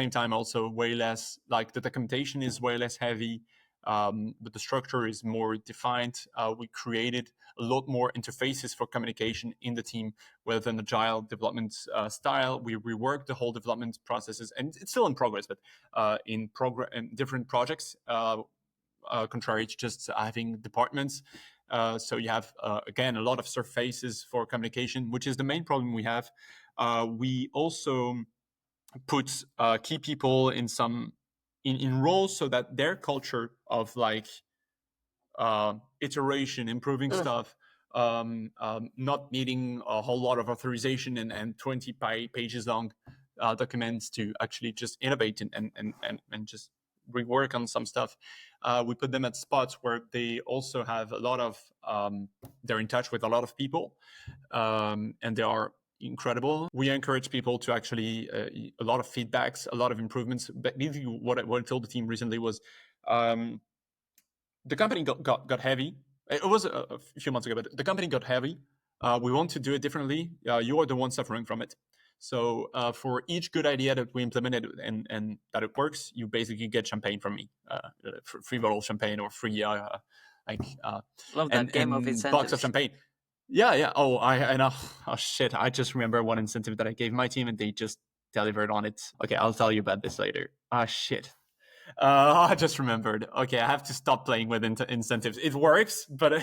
time also way less, like the documentation is way less heavy, but the structure is more defined. We created a lot more interfaces for communication in the team with an agile development style. We reworked the whole development processes, and it's still in progress, but in different projects, contrary to just having departments. So you have, again, a lot of surfaces for communication, which is the main problem we have. We also put key people in roles so that their culture of like iteration, improving stuff, not needing a whole lot of authorization and 20 pages long documents to actually just innovate and just rework on some stuff. We put them at spots where they also have a lot of, they're in touch with a lot of people, and they are incredible. We encourage people to actually, a lot of feedbacks, a lot of improvements. But basically what I told the team recently was, the company got heavy. It was a few months ago, but the company got heavy. We want to do it differently. You are the one suffering from it. So for each good idea that we implemented and that it works, you basically get champagne from me, free bottle of champagne, or free Love that game of incentives. Box of champagne. Yeah. Oh, I know. Oh shit! I just remember one incentive that I gave my team, and they just delivered on it. Okay, I'll tell you about this later. Ah shit. I just remembered. Okay, I have to stop playing with incentives. It works, but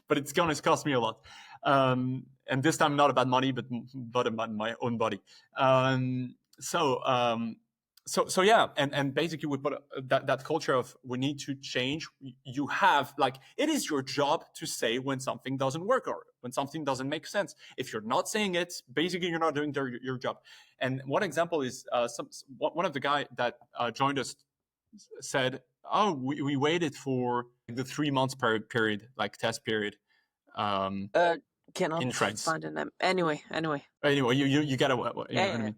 it's going to cost me a lot. And this time not about money, but about my own body. So yeah, and basically we put that culture of we need to change. You have, like, it is your job to say when something doesn't work or when something doesn't make sense. If you're not saying it, basically you're not doing your job. And one example is one of the guy that joined us said, "Oh, we waited for the 3 months period, like test period." Cannot in Threads. find a name. Anyway, you gotta, you know what I mean.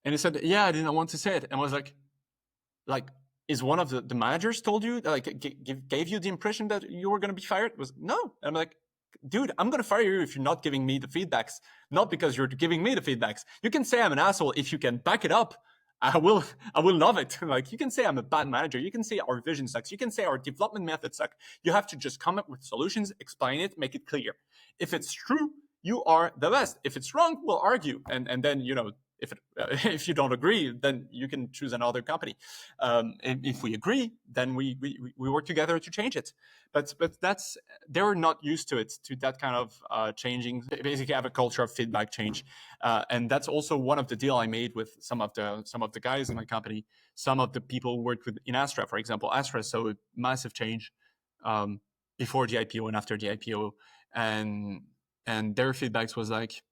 And he said, "Yeah, I didn't want to say it." And I was like, is one of the managers told you, like, gave you the impression that you were gonna be fired? It was no. And I'm like, dude, I'm gonna fire you if you're not giving me the feedbacks. Not because you're giving me the feedbacks. You can say I'm an asshole if you can back it up. I will love it. Like, you can say I'm a bad manager. You can say our vision sucks. You can say our development methods suck. You have to just come up with solutions, explain it, make it clear. If it's true, you are the best. If it's wrong, we'll argue. And then, if you don't agree, then you can choose another company. If we agree, then we work together to change it. But they're not used to it, to that kind of changing. They basically have a culture of feedback change, and that's also one of the deal I made with some of the guys in my company. Some of the people who worked with in Astra, for example. Astra saw a massive change before the IPO and after the IPO, and their feedbacks was like,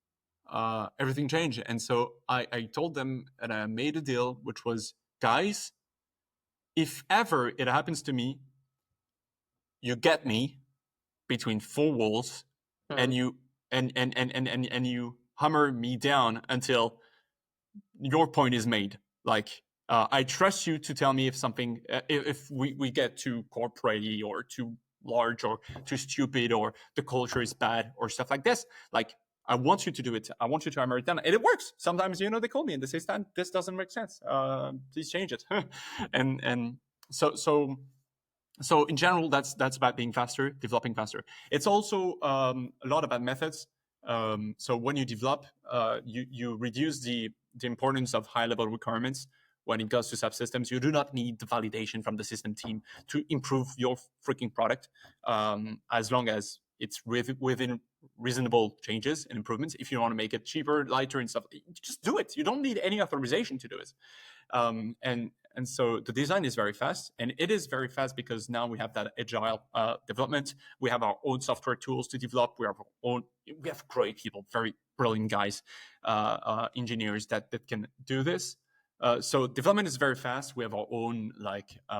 everything changed. And so I told them, and I made a deal, which was, guys, if ever it happens to me, you get me between four walls, and you and you hammer me down until your point is made. Like, I trust you to tell me if something, if we get too corporate or too large or too stupid or the culture is bad or stuff like this. Like, I want you to do it. I want you to hammer it down. And it works. Sometimes, they call me and they say, Stan, this doesn't make sense. Please change it. and so in general, that's about being faster, developing faster. It's also a lot about methods. So when you develop, you reduce the importance of high-level requirements. When it comes to subsystems, you do not need the validation from the system team to improve your freaking product, as long as it's within reasonable changes and improvements. If you want to make it cheaper, lighter, and stuff, just do it. You don't need any authorization to do it. And so the design is very fast, and it is very fast because now we have that agile development. We have our own software tools to develop. We have great people, very brilliant guys, engineers that can do this. So development is very fast. We have our own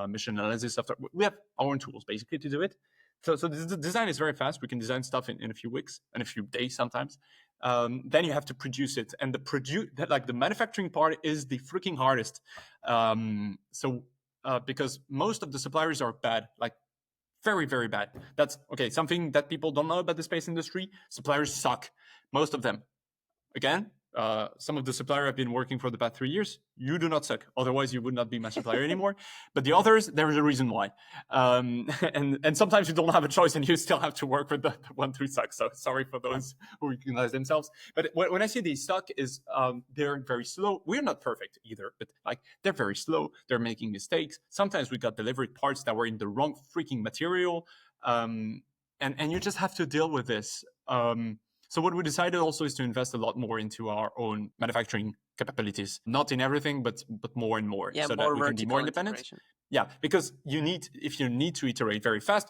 mission analysis software. We have our own tools basically to do it. So the design is very fast. We can design stuff in a few weeks and a few days sometimes. Then you have to produce it, and the manufacturing part is the freaking hardest. Because most of the suppliers are bad, like very, very bad. That's okay. Something that people don't know about the space industry: suppliers suck. Most of them. Again, some of the suppliers have been working for the past 3 years. You do not suck. Otherwise, you would not be my supplier anymore. But the others, there is a reason why. And sometimes you don't have a choice and you still have to work with the one who sucks. So sorry for those who recognize themselves. But when I say they suck is they're very slow. We're not perfect either, but they're very slow. They're making mistakes. Sometimes we got delivered parts that were in the wrong freaking material. And you just have to deal with this. So what we decided also is to invest a lot more into our own manufacturing capabilities, not in everything, but more and more, so that we can be more independent. Yeah, because if you need to iterate very fast,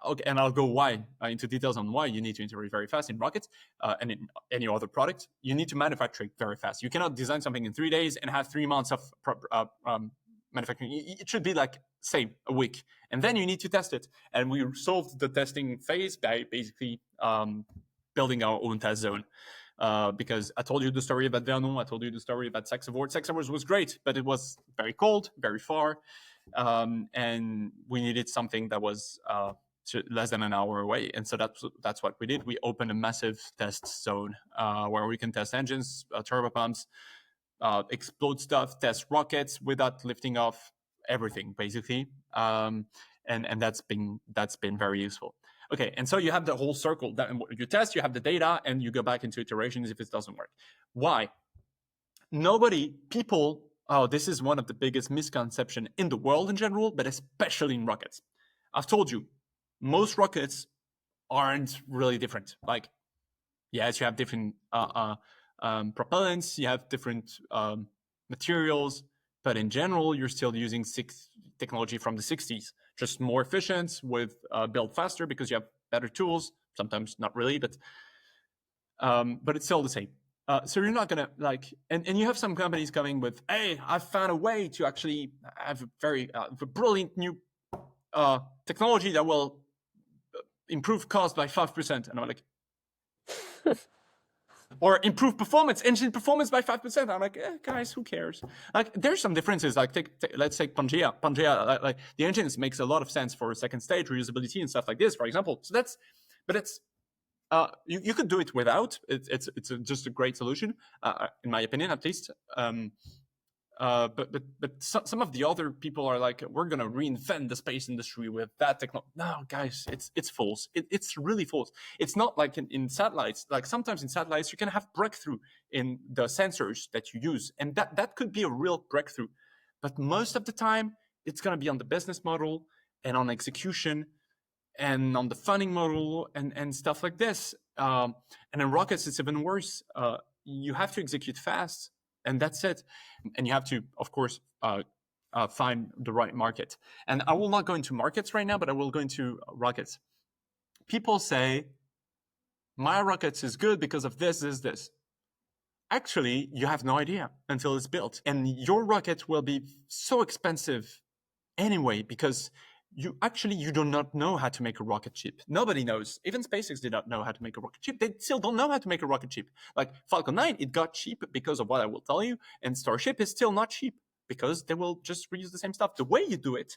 okay, and I'll go into details on why you need to iterate very fast in rockets and in any other product. You need to manufacture it very fast. You cannot design something in 3 days and have 3 months of manufacturing. It should be say a week, and then you need to test it. And we solved the testing phase by basically building our own test zone, because I told you the story about Vernon, I told you the story about Saxavord. Saxavord was great, but it was very cold, very far, and we needed something that was less than an hour away. And so that's what we did. We opened a massive test zone where we can test engines, turbopumps, explode stuff, test rockets without lifting off everything, basically. And that's been very useful. Okay, and so you have the whole circle that you test, you have the data, and you go back into iterations if it doesn't work. Why? This is one of the biggest misconceptions in the world in general, but especially in rockets. I've told you, most rockets aren't really different. Yes, you have different propellants, you have different materials, but in general, you're still using technology from the 60s. Just more efficient, with built faster because you have better tools. Sometimes not really, but it's still the same. So you're not gonna and you have some companies coming with, hey, I've found a way to actually have a very brilliant new technology that will improve cost by 5%, and I'm like, or improve engine performance by 5%. I'm like, guys, who cares? There's some differences. Let's take Pangea. Pangea, the engines makes a lot of sense for second stage reusability and stuff like this, for example. So you could do it without. It's just a great solution, in my opinion, at least. But some of the other people are like, we're gonna reinvent the space industry with that technology. No, guys, it's false. It's really false. It's not like in satellites. Sometimes in satellites you can have breakthrough in the sensors that you use, and that could be a real breakthrough. But most of the time, it's gonna be on the business model and on execution and on the funding model and stuff like this. And in rockets, it's even worse. You have to execute fast. And that's it. And you have to, of course, find the right market. And I will not go into markets right now, but I will go into rockets. People say, my rockets is good because of this. Actually, you have no idea until it's built. And your rocket will be so expensive anyway, because you do not know how to make a rocket ship. Nobody knows. Even SpaceX did not know how to make a rocket ship. They still don't know how to make a rocket ship. Falcon 9, it got cheap because of what I will tell you, and Starship is still not cheap because they will just reuse the same stuff. The way you do it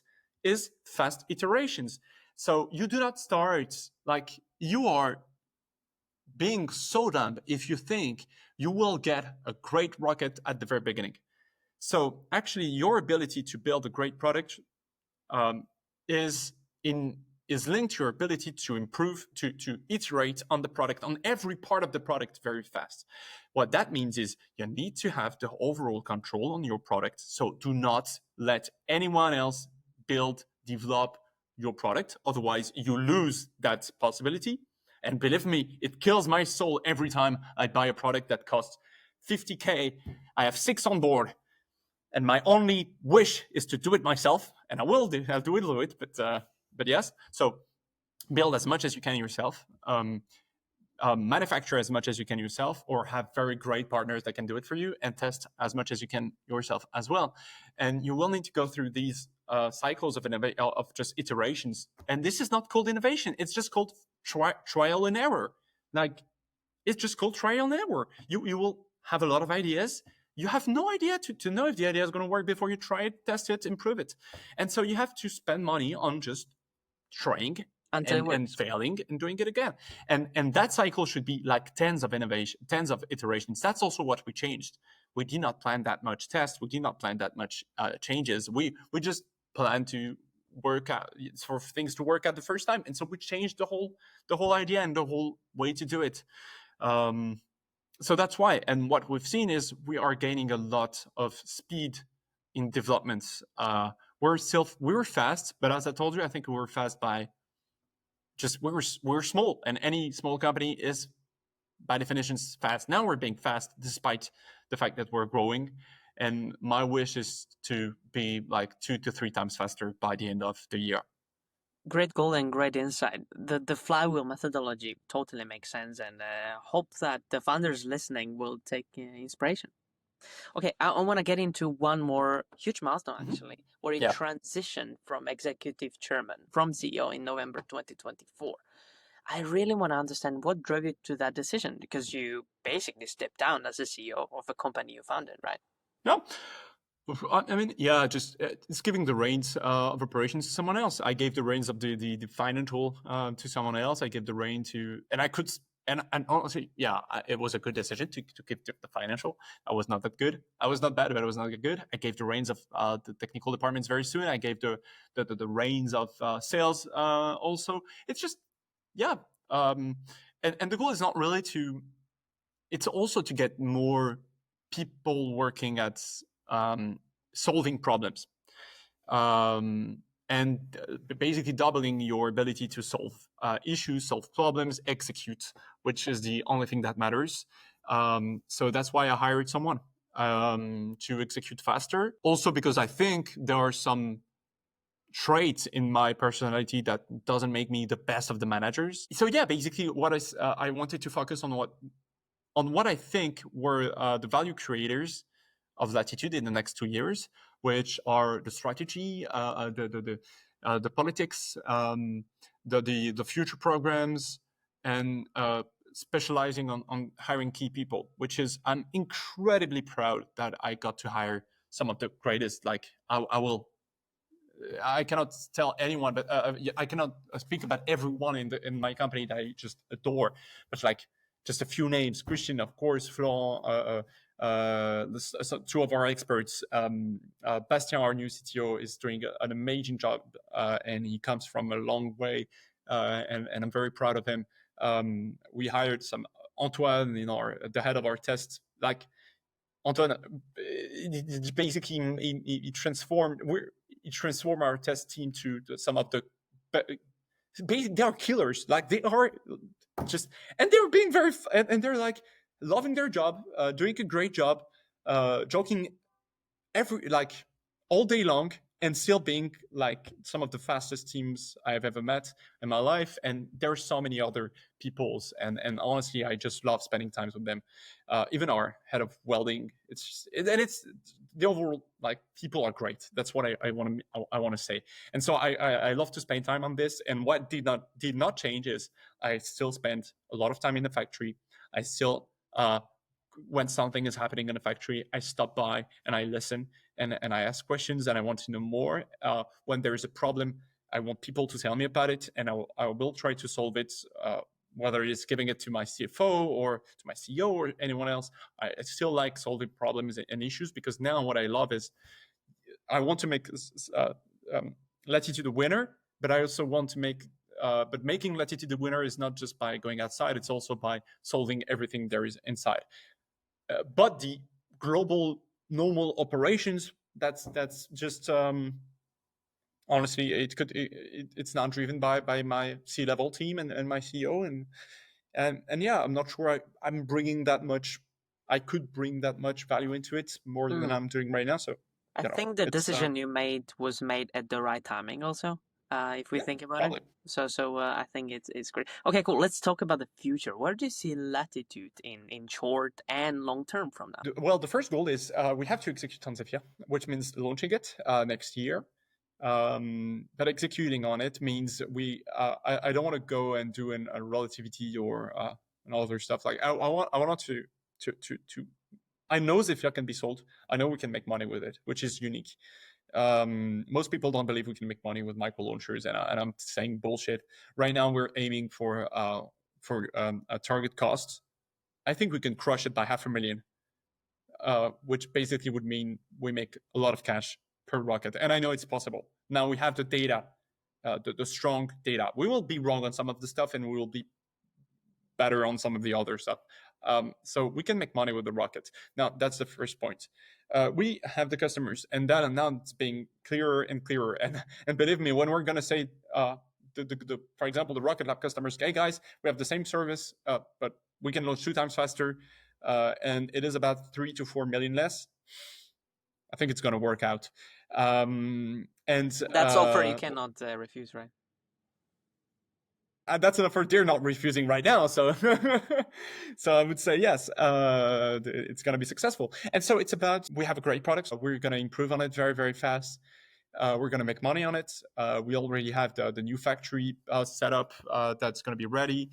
is fast iterations. So you do not start like you are being so dumb if you think you will get a great rocket at the very beginning. So actually, your ability to build a great product is linked to your ability to improve, to iterate on the product, on every part of the product very fast. What that means is you need to have the overall control on your product. So do not let anyone else build, develop your product. Otherwise, you lose that possibility. And believe me, it kills my soul every time I buy a product that costs 50K. I have 6 on board. And my only wish is to do it myself, and I'll do it. But yes. So build as much as you can yourself, manufacture as much as you can yourself, or have very great partners that can do it for you, and test as much as you can yourself as well. And you will need to go through these cycles of just iterations. And this is not called innovation; it's just called trial and error. Like it's just called trial and error. You will have a lot of ideas. You have no idea to know if the idea is going to work before you try it, test it, improve it. And so you have to spend money on just trying and failing and doing it again. And that cycle should be like tens of iterations. That's also what we changed. We did not plan that much test. We did not plan that much changes. We just planned to work out for things to work out the first time. And so we changed the whole idea and the whole way to do it. So that's why. And what we've seen is we are gaining a lot of speed in developments. We were fast, but as I told you, I think we were fast by just we're small, and any small company is by definition fast. Now we're being fast despite the fact that we're growing. And my wish is to be like 2 to 3 times faster by the end of the year. Great goal and great insight. The flywheel methodology totally makes sense, and hope that the founders listening will take inspiration. Okay, I want to get into one more huge milestone actually, where you transitioned from executive chairman, from CEO in November 2024. I really want to understand what drove you to that decision, because you basically stepped down as a CEO of a company you founded, right? No. I mean, just it's giving the reins of operations to someone else. I gave the reins of the financial to someone else. I gave the rein to, and I could, and honestly, it was a good decision to keep the financial. I was not that good. I was not bad, but I was not that good. I gave the reins of the technical departments very soon. I gave the reins of sales also. It's just, and the goal is not really to. It's also to get more people working at solving problems, and basically doubling your ability to solve issues, solve problems, execute, which is the only thing that matters. So that's why I hired someone to execute faster. Also because I think there are some traits in my personality that doesn't make me the best of the managers. So basically what I wanted to focus on what I think were the value creators of Latitude in the next 2 years, which are the strategy, the politics, the future programs, and specializing on hiring key people. Which is, I'm incredibly proud that I got to hire some of the greatest. Like I cannot tell anyone, but I cannot speak about everyone in my company that I just adore. But like just a few names: Christian, of course, Florent. 2 of our experts, Bastien, our new CTO, is doing an amazing job, and he comes from a long way, and I'm very proud of him. We hired some Antoine, the head of our test. Like Antoine, basically he transformed our test team to some of the. Basically, they are killers. Like they are just, and they're being very, and they're like loving their job, doing a great job, joking all day long, and still being like some of the fastest teams I've ever met in my life. And there are so many other peoples, and honestly, I just love spending time with them. Even our head of welding, it's the overall, like, people are great. That's what I want to say. And so I love to spend time on this. And what did not change is I still spend a lot of time in the factory. I still when something is happening in a factory, I stop by and I listen and I ask questions and I want to know more. When there is a problem, I want people to tell me about it, and I will try to solve it, whether it's giving it to my CFO or to my CEO or anyone else. I still like solving problems and issues, because now what I love is I want to make Latitude a winner, but I also want to make but making Latitude the winner is not just by going outside, it's also by solving everything there is inside. But the global normal operations, that's just honestly, it's not driven by my C-level team and my CEO, and yeah, I'm not sure I'm bringing that much. I could bring that much value into it more than I'm doing right now. So I think the decision you made was made at the right timing also, if we think about probably. it. So I think it's great. Okay, cool. Let's talk about the future. Where do you see Latitude in short and long term from now? Well, the first goal is we have to execute on Zephyr, which means launching it next year. But executing on it means I don't want to go and do a relativity or and all other stuff. Like I want to I know Zephyr can be sold. I know we can make money with it, which is unique. Most people don't believe we can make money with micro launchers, and I'm saying bullshit. Right now, we're aiming for a target cost. I think we can crush it by $500,000, which basically would mean we make a lot of cash per rocket. And I know it's possible. Now we have the data, the strong data. We will be wrong on some of the stuff, and we will be better on some of the other stuff. So we can make money with the rocket. Now, that's the first point. We have the customers, and that now it's being clearer and clearer. And believe me, when we're going to say, for example, the Rocket Lab customers, hey guys, we have the same service, but we can launch 2 times faster, and it is about 3 to 4 million less. I think it's going to work out. And that's offer you cannot refuse, right? That's an offer they're not refusing right now. So, so I would say yes, it's going to be successful. And so it's about, we have a great product. So we're going to improve on it very, very fast. We're going to make money on it. We already have the new factory set up that's going to be ready.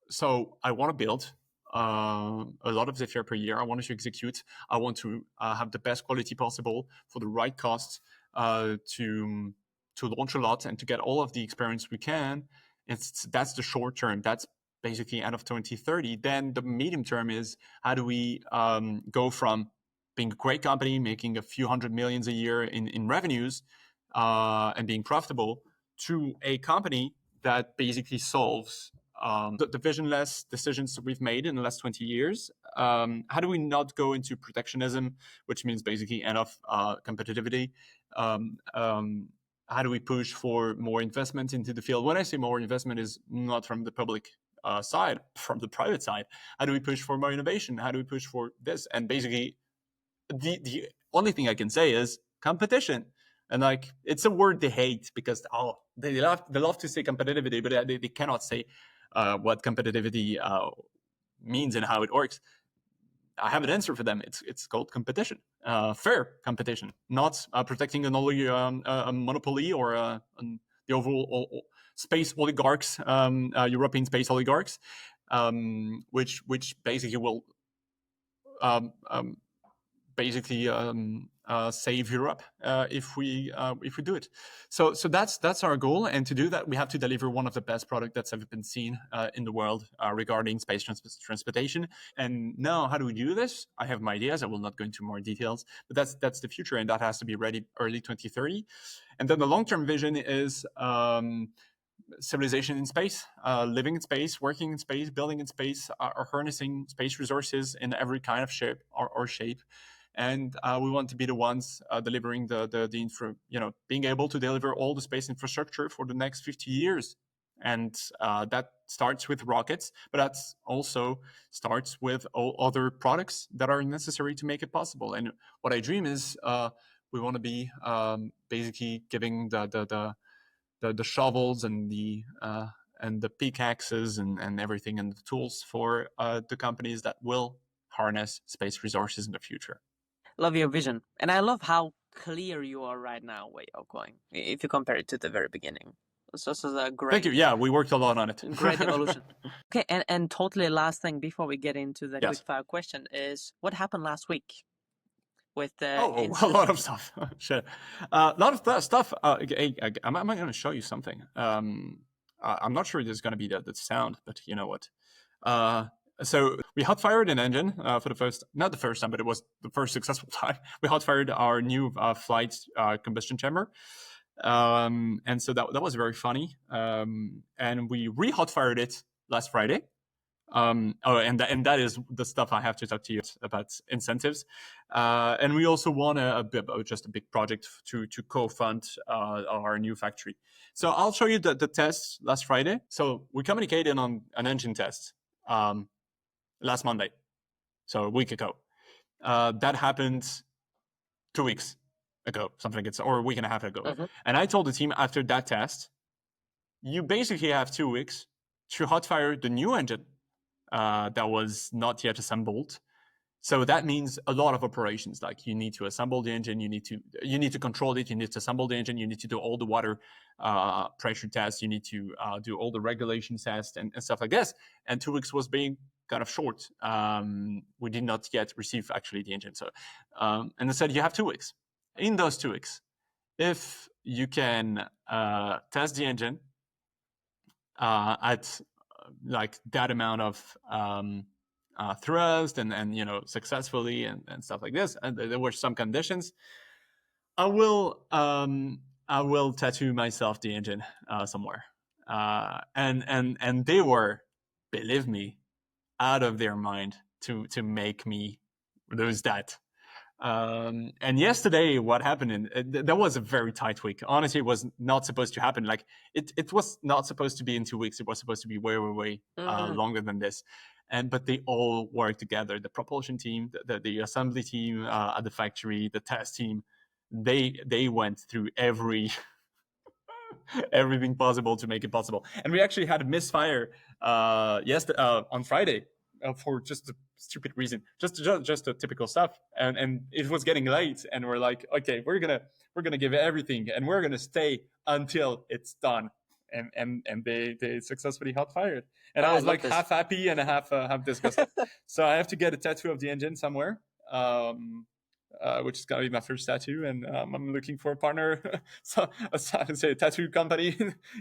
So I want to build a lot of Zephyr per year. I want to execute. I want to have the best quality possible for the right cost to launch a lot and to get all of the experience we can. That's the short term. That's basically end of 2030. Then the medium term is, how do we go from being a great company, making a few hundred millions a year in revenues and being profitable, to a company that basically solves the visionless decisions that we've made in the last 20 years. How do we not go into protectionism, which means basically end of competitivity? How do we push for more investment into the field? When I say more investment, is not from the public side, from the private side. How do we push for more innovation? How do we push for this? And basically, the only thing I can say is competition. And like, it's a word they hate because they love to say competitivity, but they cannot say what competitivity means and how it works. I have an answer for them. It's called competition, fair competition, not protecting a monopoly or the overall space oligarchs, European space oligarchs, which basically will save Europe if we do it. So that's our goal, and to do that, we have to deliver one of the best products that's ever been seen in the world regarding space transportation. And now, how do we do this? I have my ideas. I will not go into more details, but that's the future, and that has to be ready early 2030. And then the long-term vision is civilization in space, living in space, working in space, building in space, or harnessing space resources in every kind of shape or shape. And we want to be the ones delivering being able to deliver all the space infrastructure for the next 50 years. And that starts with rockets, but that also starts with all other products that are necessary to make it possible. And what I dream is we want to be basically giving the shovels and the pickaxes and everything and the tools for the companies that will harness space resources in the future. Love your vision, and I love how clear you are right now where you're going. If you compare it to the very beginning, So this is a great. Thank you. Yeah, we worked a lot on it. Great evolution. Okay, and totally last thing before we get into the Yes. quickfire question is what happened last week with the a lot of stuff. Shit. A lot of stuff. I'm going to show you something. I'm not sure there's going to be the sound, but you know what? So we hot fired an engine for not the first time, but it was the first successful time. We hot fired our new flight combustion chamber. And so that was very funny. And we re-hot fired it last Friday. And that is the stuff I have to talk to you about, incentives. And we also won just a big project to co-fund our new factory. So I'll show you the tests last Friday. So we communicated on an engine test last Monday, so a week ago. That happened 2 weeks ago, something like that, or a week and a half ago. Mm-hmm. And I told the team after that test, you basically have 2 weeks to hot fire the new engine that was not yet assembled. So that means a lot of operations. Like you need to assemble the engine, you need to control it, you need to assemble the engine, you need to do all the water pressure tests, you need to do all the regulation tests and stuff like this. And 2 weeks was being kind of short. We did not yet receive actually the engine. So and they said you have 2 weeks. In those 2 weeks, if you can test the engine at like that amount of thrust and successfully and stuff like this, and there were some conditions, I will tattoo myself the engine somewhere, and they were, believe me, out of their mind to make me lose that. And yesterday, what happened? That was a very tight week. Honestly, it was not supposed to happen. Like it was not supposed to be in 2 weeks. It was supposed to be way longer than this. But they all worked together. The propulsion team, the assembly team at the factory, the test team. They went through everything possible to make it possible. And we actually had a misfire on Friday for just a stupid reason, just the typical stuff. And it was getting late, and we're like, okay, we're gonna give everything, and we're gonna stay until it's done. And they successfully hot fired, and I was like half happy and half disgusted. So I have to get a tattoo of the engine somewhere, which is gonna be my first tattoo, and I'm looking for a partner. So I say a tattoo company,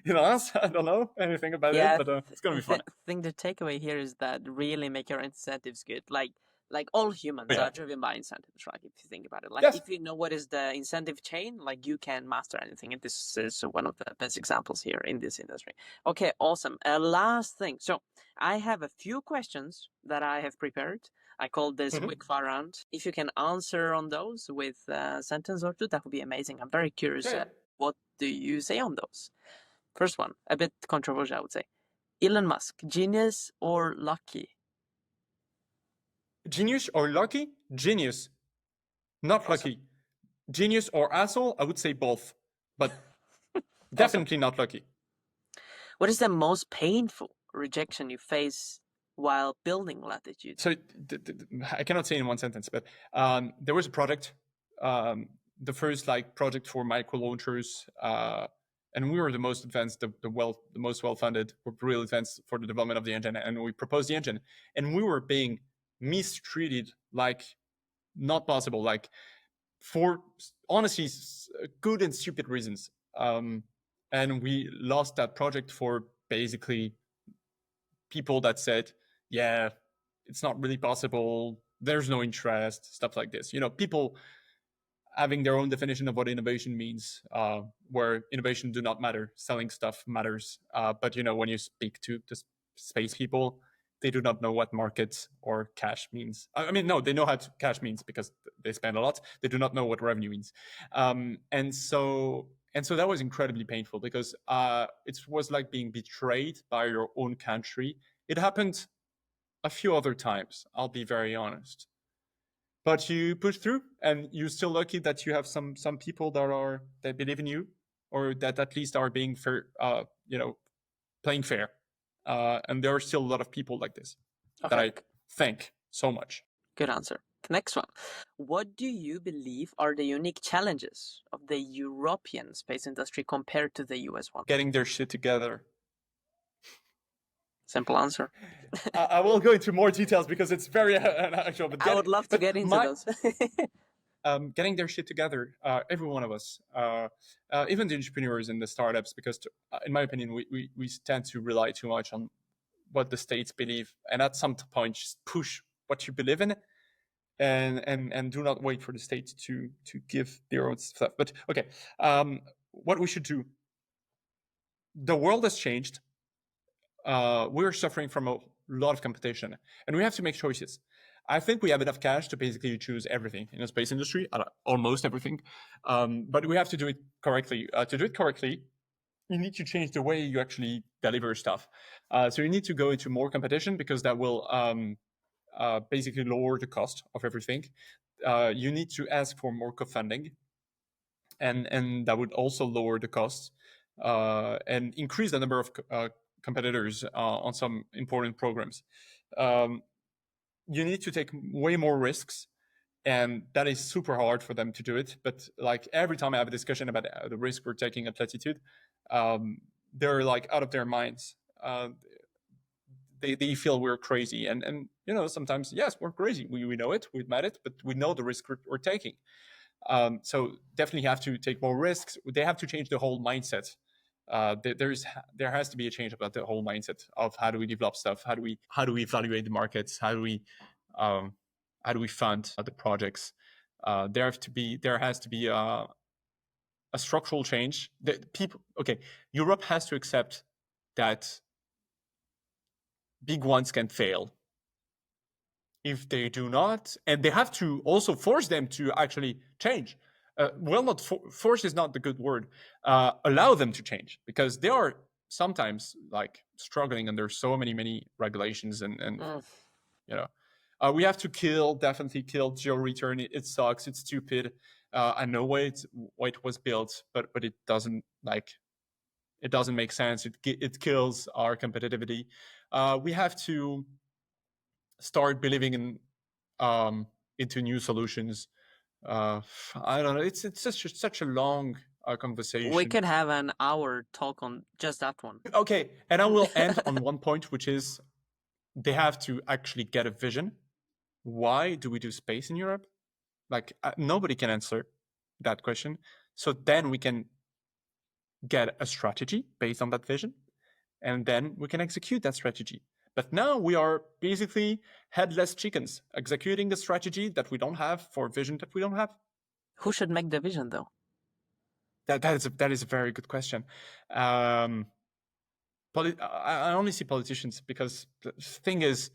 us. I don't know anything about it, but it's gonna be fun. I think the takeaway here is that really make your incentives good. Like all humans are driven by incentives, right? If you think about it, if you know what is the incentive chain, like you can master anything. And this is one of the best examples here in this industry. Okay, awesome. Last thing. So I have a few questions that I have prepared. I called this quick fire round. If you can answer on those with a sentence or two, that would be amazing. I'm very curious. What do you say on those? First one, a bit controversial, I would say. Elon Musk, genius or lucky? Genius or lucky? Genius, not lucky. Genius or asshole? I would say both, but definitely not lucky. What is the most painful rejection you face while building Latitude? So I cannot say in one sentence, but there was a project, the first project for micro launchers, and we were the most advanced, the most well-funded, real advanced for the development of the engine, and we proposed the engine, and we were being mistreated like not possible, like for honestly good and stupid reasons, and we lost that project for basically people that said, yeah, it's not really possible, there's no interest, stuff like this. People having their own definition of what innovation means, where innovation do not matter, selling stuff matters. But when you speak to the space people, they do not know what market or cash means. I mean, no, they know what cash means because they spend a lot. They do not know what revenue means. And so that was incredibly painful because it was like being betrayed by your own country. It happened a few other times, I'll be very honest. But you push through, and you're still lucky that you have some people that believe in you, or that at least are being fair, playing fair. And there are still a lot of people like this that I thank so much. Good answer. The next one. What do you believe are the unique challenges of the European space industry compared to the US one? Getting their shit together. Simple answer. I will go into more details because it's very actual. But I would love to get into those. Getting their shit together, every one of us, even the entrepreneurs and the startups, because in my opinion, we tend to rely too much on what the states believe, and at some point just push what you believe in, and do not wait for the state to give their own stuff. But okay, what we should do. The world has changed. We're suffering from a lot of competition, and we have to make choices. I think we have enough cash to basically choose everything in the space industry, almost everything, but we have to do it correctly. To do it correctly, you need to change the way you actually deliver stuff. So you need to go into more competition, because that will basically lower the cost of everything. You need to ask for more co-funding, and that would also lower the cost and increase the number of competitors on some important programs. You need to take way more risks, and that is super hard for them to do it. But like every time I have a discussion about the risk we're taking at Latitude, they're like out of their minds. They feel we're crazy, and sometimes, yes, we're crazy. We know it, we admit it, but we know the risk we're taking. So definitely have to take more risks. They have to change the whole mindset. There has to be a change about the whole mindset of how do we develop stuff, how do we evaluate the markets, how do we fund the projects. There has to be a structural change. Europe has to accept that big ones can fail. If they do not, and they have to also force them to actually change. Not force is not the good word. Allow them to change, because they are sometimes like struggling under so many regulations, and we have to definitely kill geo return. It sucks. It's stupid. I know why it was built, but it doesn't make sense. It kills our competitivity. We have to start believing into new solutions. I don't know. It's such a long conversation. We could have an hour talk on just that one. Okay, and I will end on one point, which is they have to actually get a vision. Why do we do space in Europe? Like nobody can answer that question. So then we can get a strategy based on that vision, and then we can execute that strategy. But now we are basically headless chickens, executing the strategy that we don't have for vision that we don't have. Who should make the vision, though? That is a very good question. I only see politicians, because the thing is,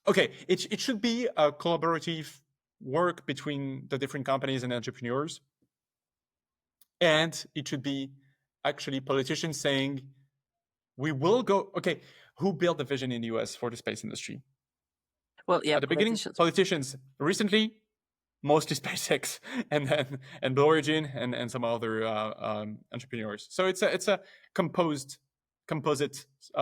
okay, it should be a collaborative work between the different companies and entrepreneurs, and it should be actually politicians saying, we will go. Okay, who built the vision in the US for the space industry? Well, yeah, at the beginning, politicians. Recently, mostly SpaceX and Blue Origin and some other entrepreneurs. So it's a composite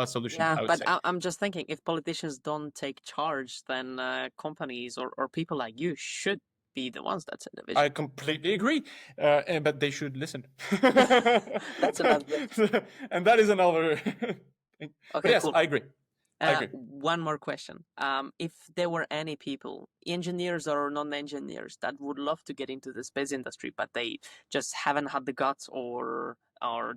solution. Yeah, I would but say. I'm just thinking, if politicians don't take charge, then companies or people like you should be the ones that set the vision. I completely agree, but they should listen. That's about it. And that is another thing. Okay, yes, cool. I agree. One more question. If there were any people, engineers or non-engineers, that would love to get into the space industry, but they just haven't had the guts or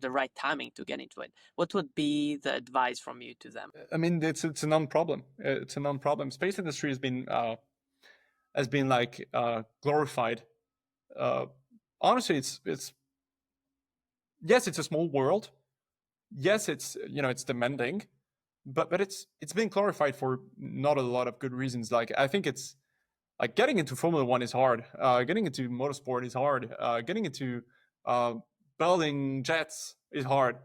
the right timing to get into it, what would be the advice from you to them? I mean, it's a non-problem. It's a non-problem. Space industry has been like glorified. Honestly, it's yes, it's a small world. Yes, it's demanding, but it's been glorified for not a lot of good reasons. Like I think it's like getting into Formula One is hard. Getting into motorsport is hard. Getting into building jets is hard.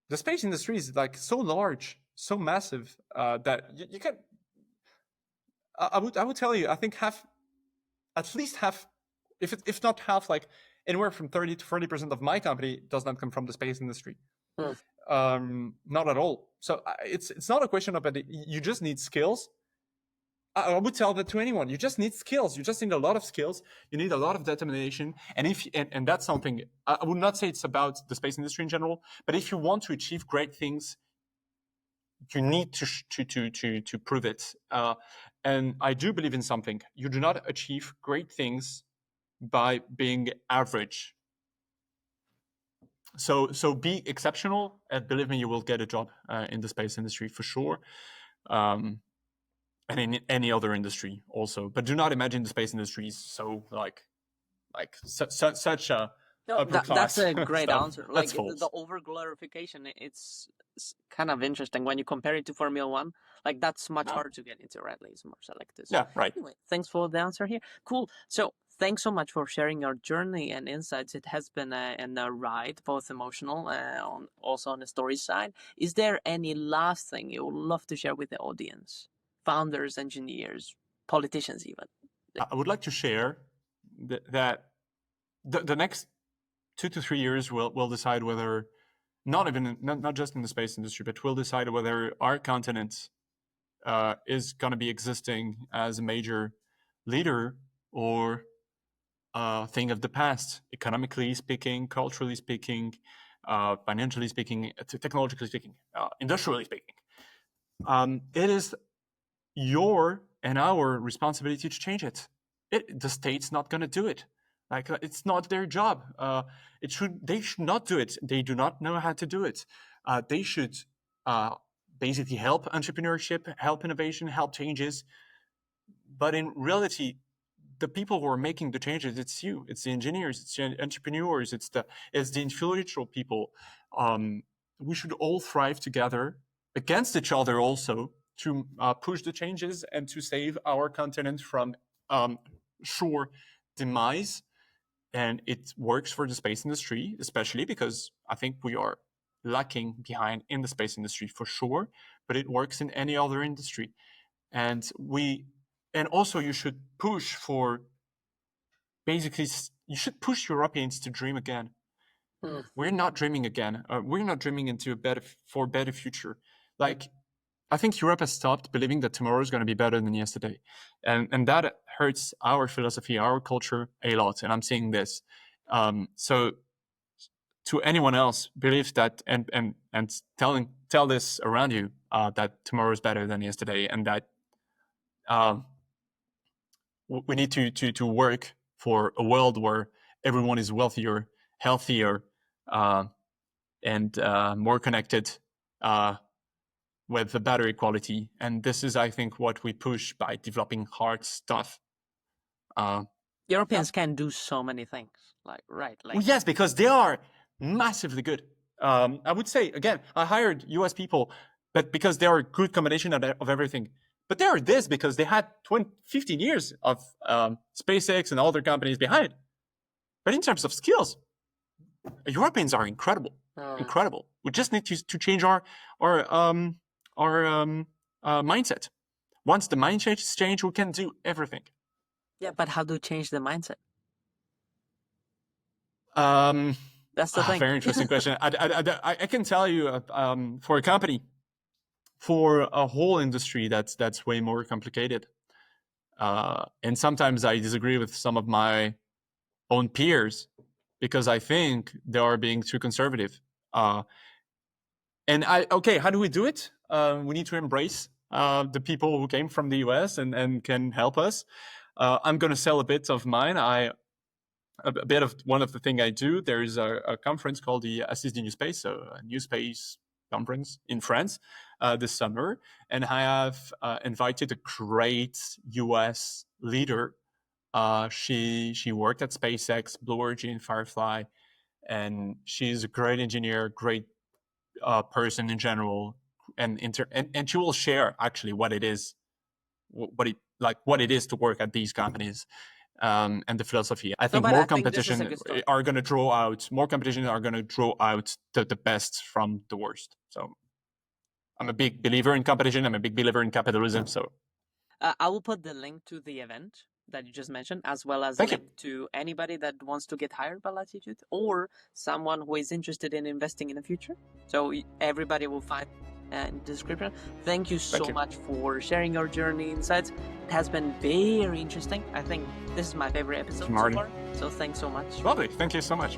The space industry is like so large, so massive that you can. I would tell you, I think at least half, if not half, like anywhere from 30 to 40% of my company does not come from the space industry. Not at all. So it's not a question of it. You just need skills, I would tell that to anyone. You just need skills. You just need a lot of skills. You need a lot of determination. And and that's something I would not say it's about the space industry in general, but if you want to achieve great things, you need to prove it. And I do believe in something. You do not achieve great things by being average. So be exceptional, and believe me, you will get a job in the space industry for sure, and in any other industry also. But do not imagine the space industry is so like such a upper class. That's a great stuff. answer. Like That's false. the over glorification, it's kind of interesting when you compare it to Formula One. Like that's much harder to get into, right? Like, it's more selective. So Yeah, right. anyway, thanks for the answer here. Cool. So thanks so much for sharing your journey and insights. It has been a ride, both emotional and also on the story side. Is there any last thing you would love to share with the audience, founders, engineers, politicians, even? I would like to share that the next 2 to 3 years will decide whether, not just in the space industry, but will decide whether our continent is going to be existing as a major leader or a thing of the past, economically speaking, culturally speaking, financially speaking, technologically speaking, industrially speaking. It is your and our responsibility to change it. The state's not going to do it. Like it's not their job. They should not do it. They do not know how to do it. They should basically help entrepreneurship, help innovation, help changes. But in reality, the people who are making the changes, it's you, it's the engineers, it's the entrepreneurs, it's the influential people. We should all thrive together against each other also to push the changes and to save our continent from sure demise. And it works for the space industry, especially because I think we are lacking behind in the space industry for sure, but it works in any other industry. And also you should push for, basically, you should push Europeans to dream again. We're not dreaming again. We're not dreaming into a better future. Like, I think Europe has stopped believing that tomorrow is going to be better than yesterday. And that hurts our philosophy, our culture a lot. And I'm seeing this. So to anyone else, believe that and tell this around you that tomorrow is better than yesterday, and that we need to work for a world where everyone is wealthier, healthier, and more connected, with the better equality. And this is, I think, what we push by developing hard stuff. Europeans can do so many things, right? Well, yes, because they are massively good. I would say, again, I hired US people, but because they are a good combination of everything. But they are this because they had 15 years of SpaceX and other companies behind. But in terms of skills, Europeans are incredible. Incredible. We just need to change our mindset. Once the mindset is changed, we can do everything. Yeah, but how do you change the mindset? That's the thing. Very interesting question. I can tell you, for a company, for a whole industry, that's way more complicated. And sometimes I disagree with some of my own peers because I think they are being too conservative. How do we do it? We need to embrace the people who came from the US and can help us. I'm going to sell a bit of mine. A bit of one of the things I do. There is a conference called the Assise du New Space, so a new space conference in France this summer. And I have invited a great US leader. She worked at SpaceX, Blue Origin, Firefly, and she's a great engineer, great person in general, and she will share actually what it is to work at these companies, and the philosophy. I think more competition are going to draw out the best from the worst. So I'm a big believer in competition. I'm a big believer in capitalism. So I will put the link to the event that you just mentioned, as well as a link to anybody that wants to get hired by Latitude or someone who is interested in investing in the future. So everybody will find in the description. Thank you so Thank you. much for sharing your journey insights. It has been very interesting. I think this is my favorite episode so Martin. far. So thanks so much. Lovely. Thank you so much.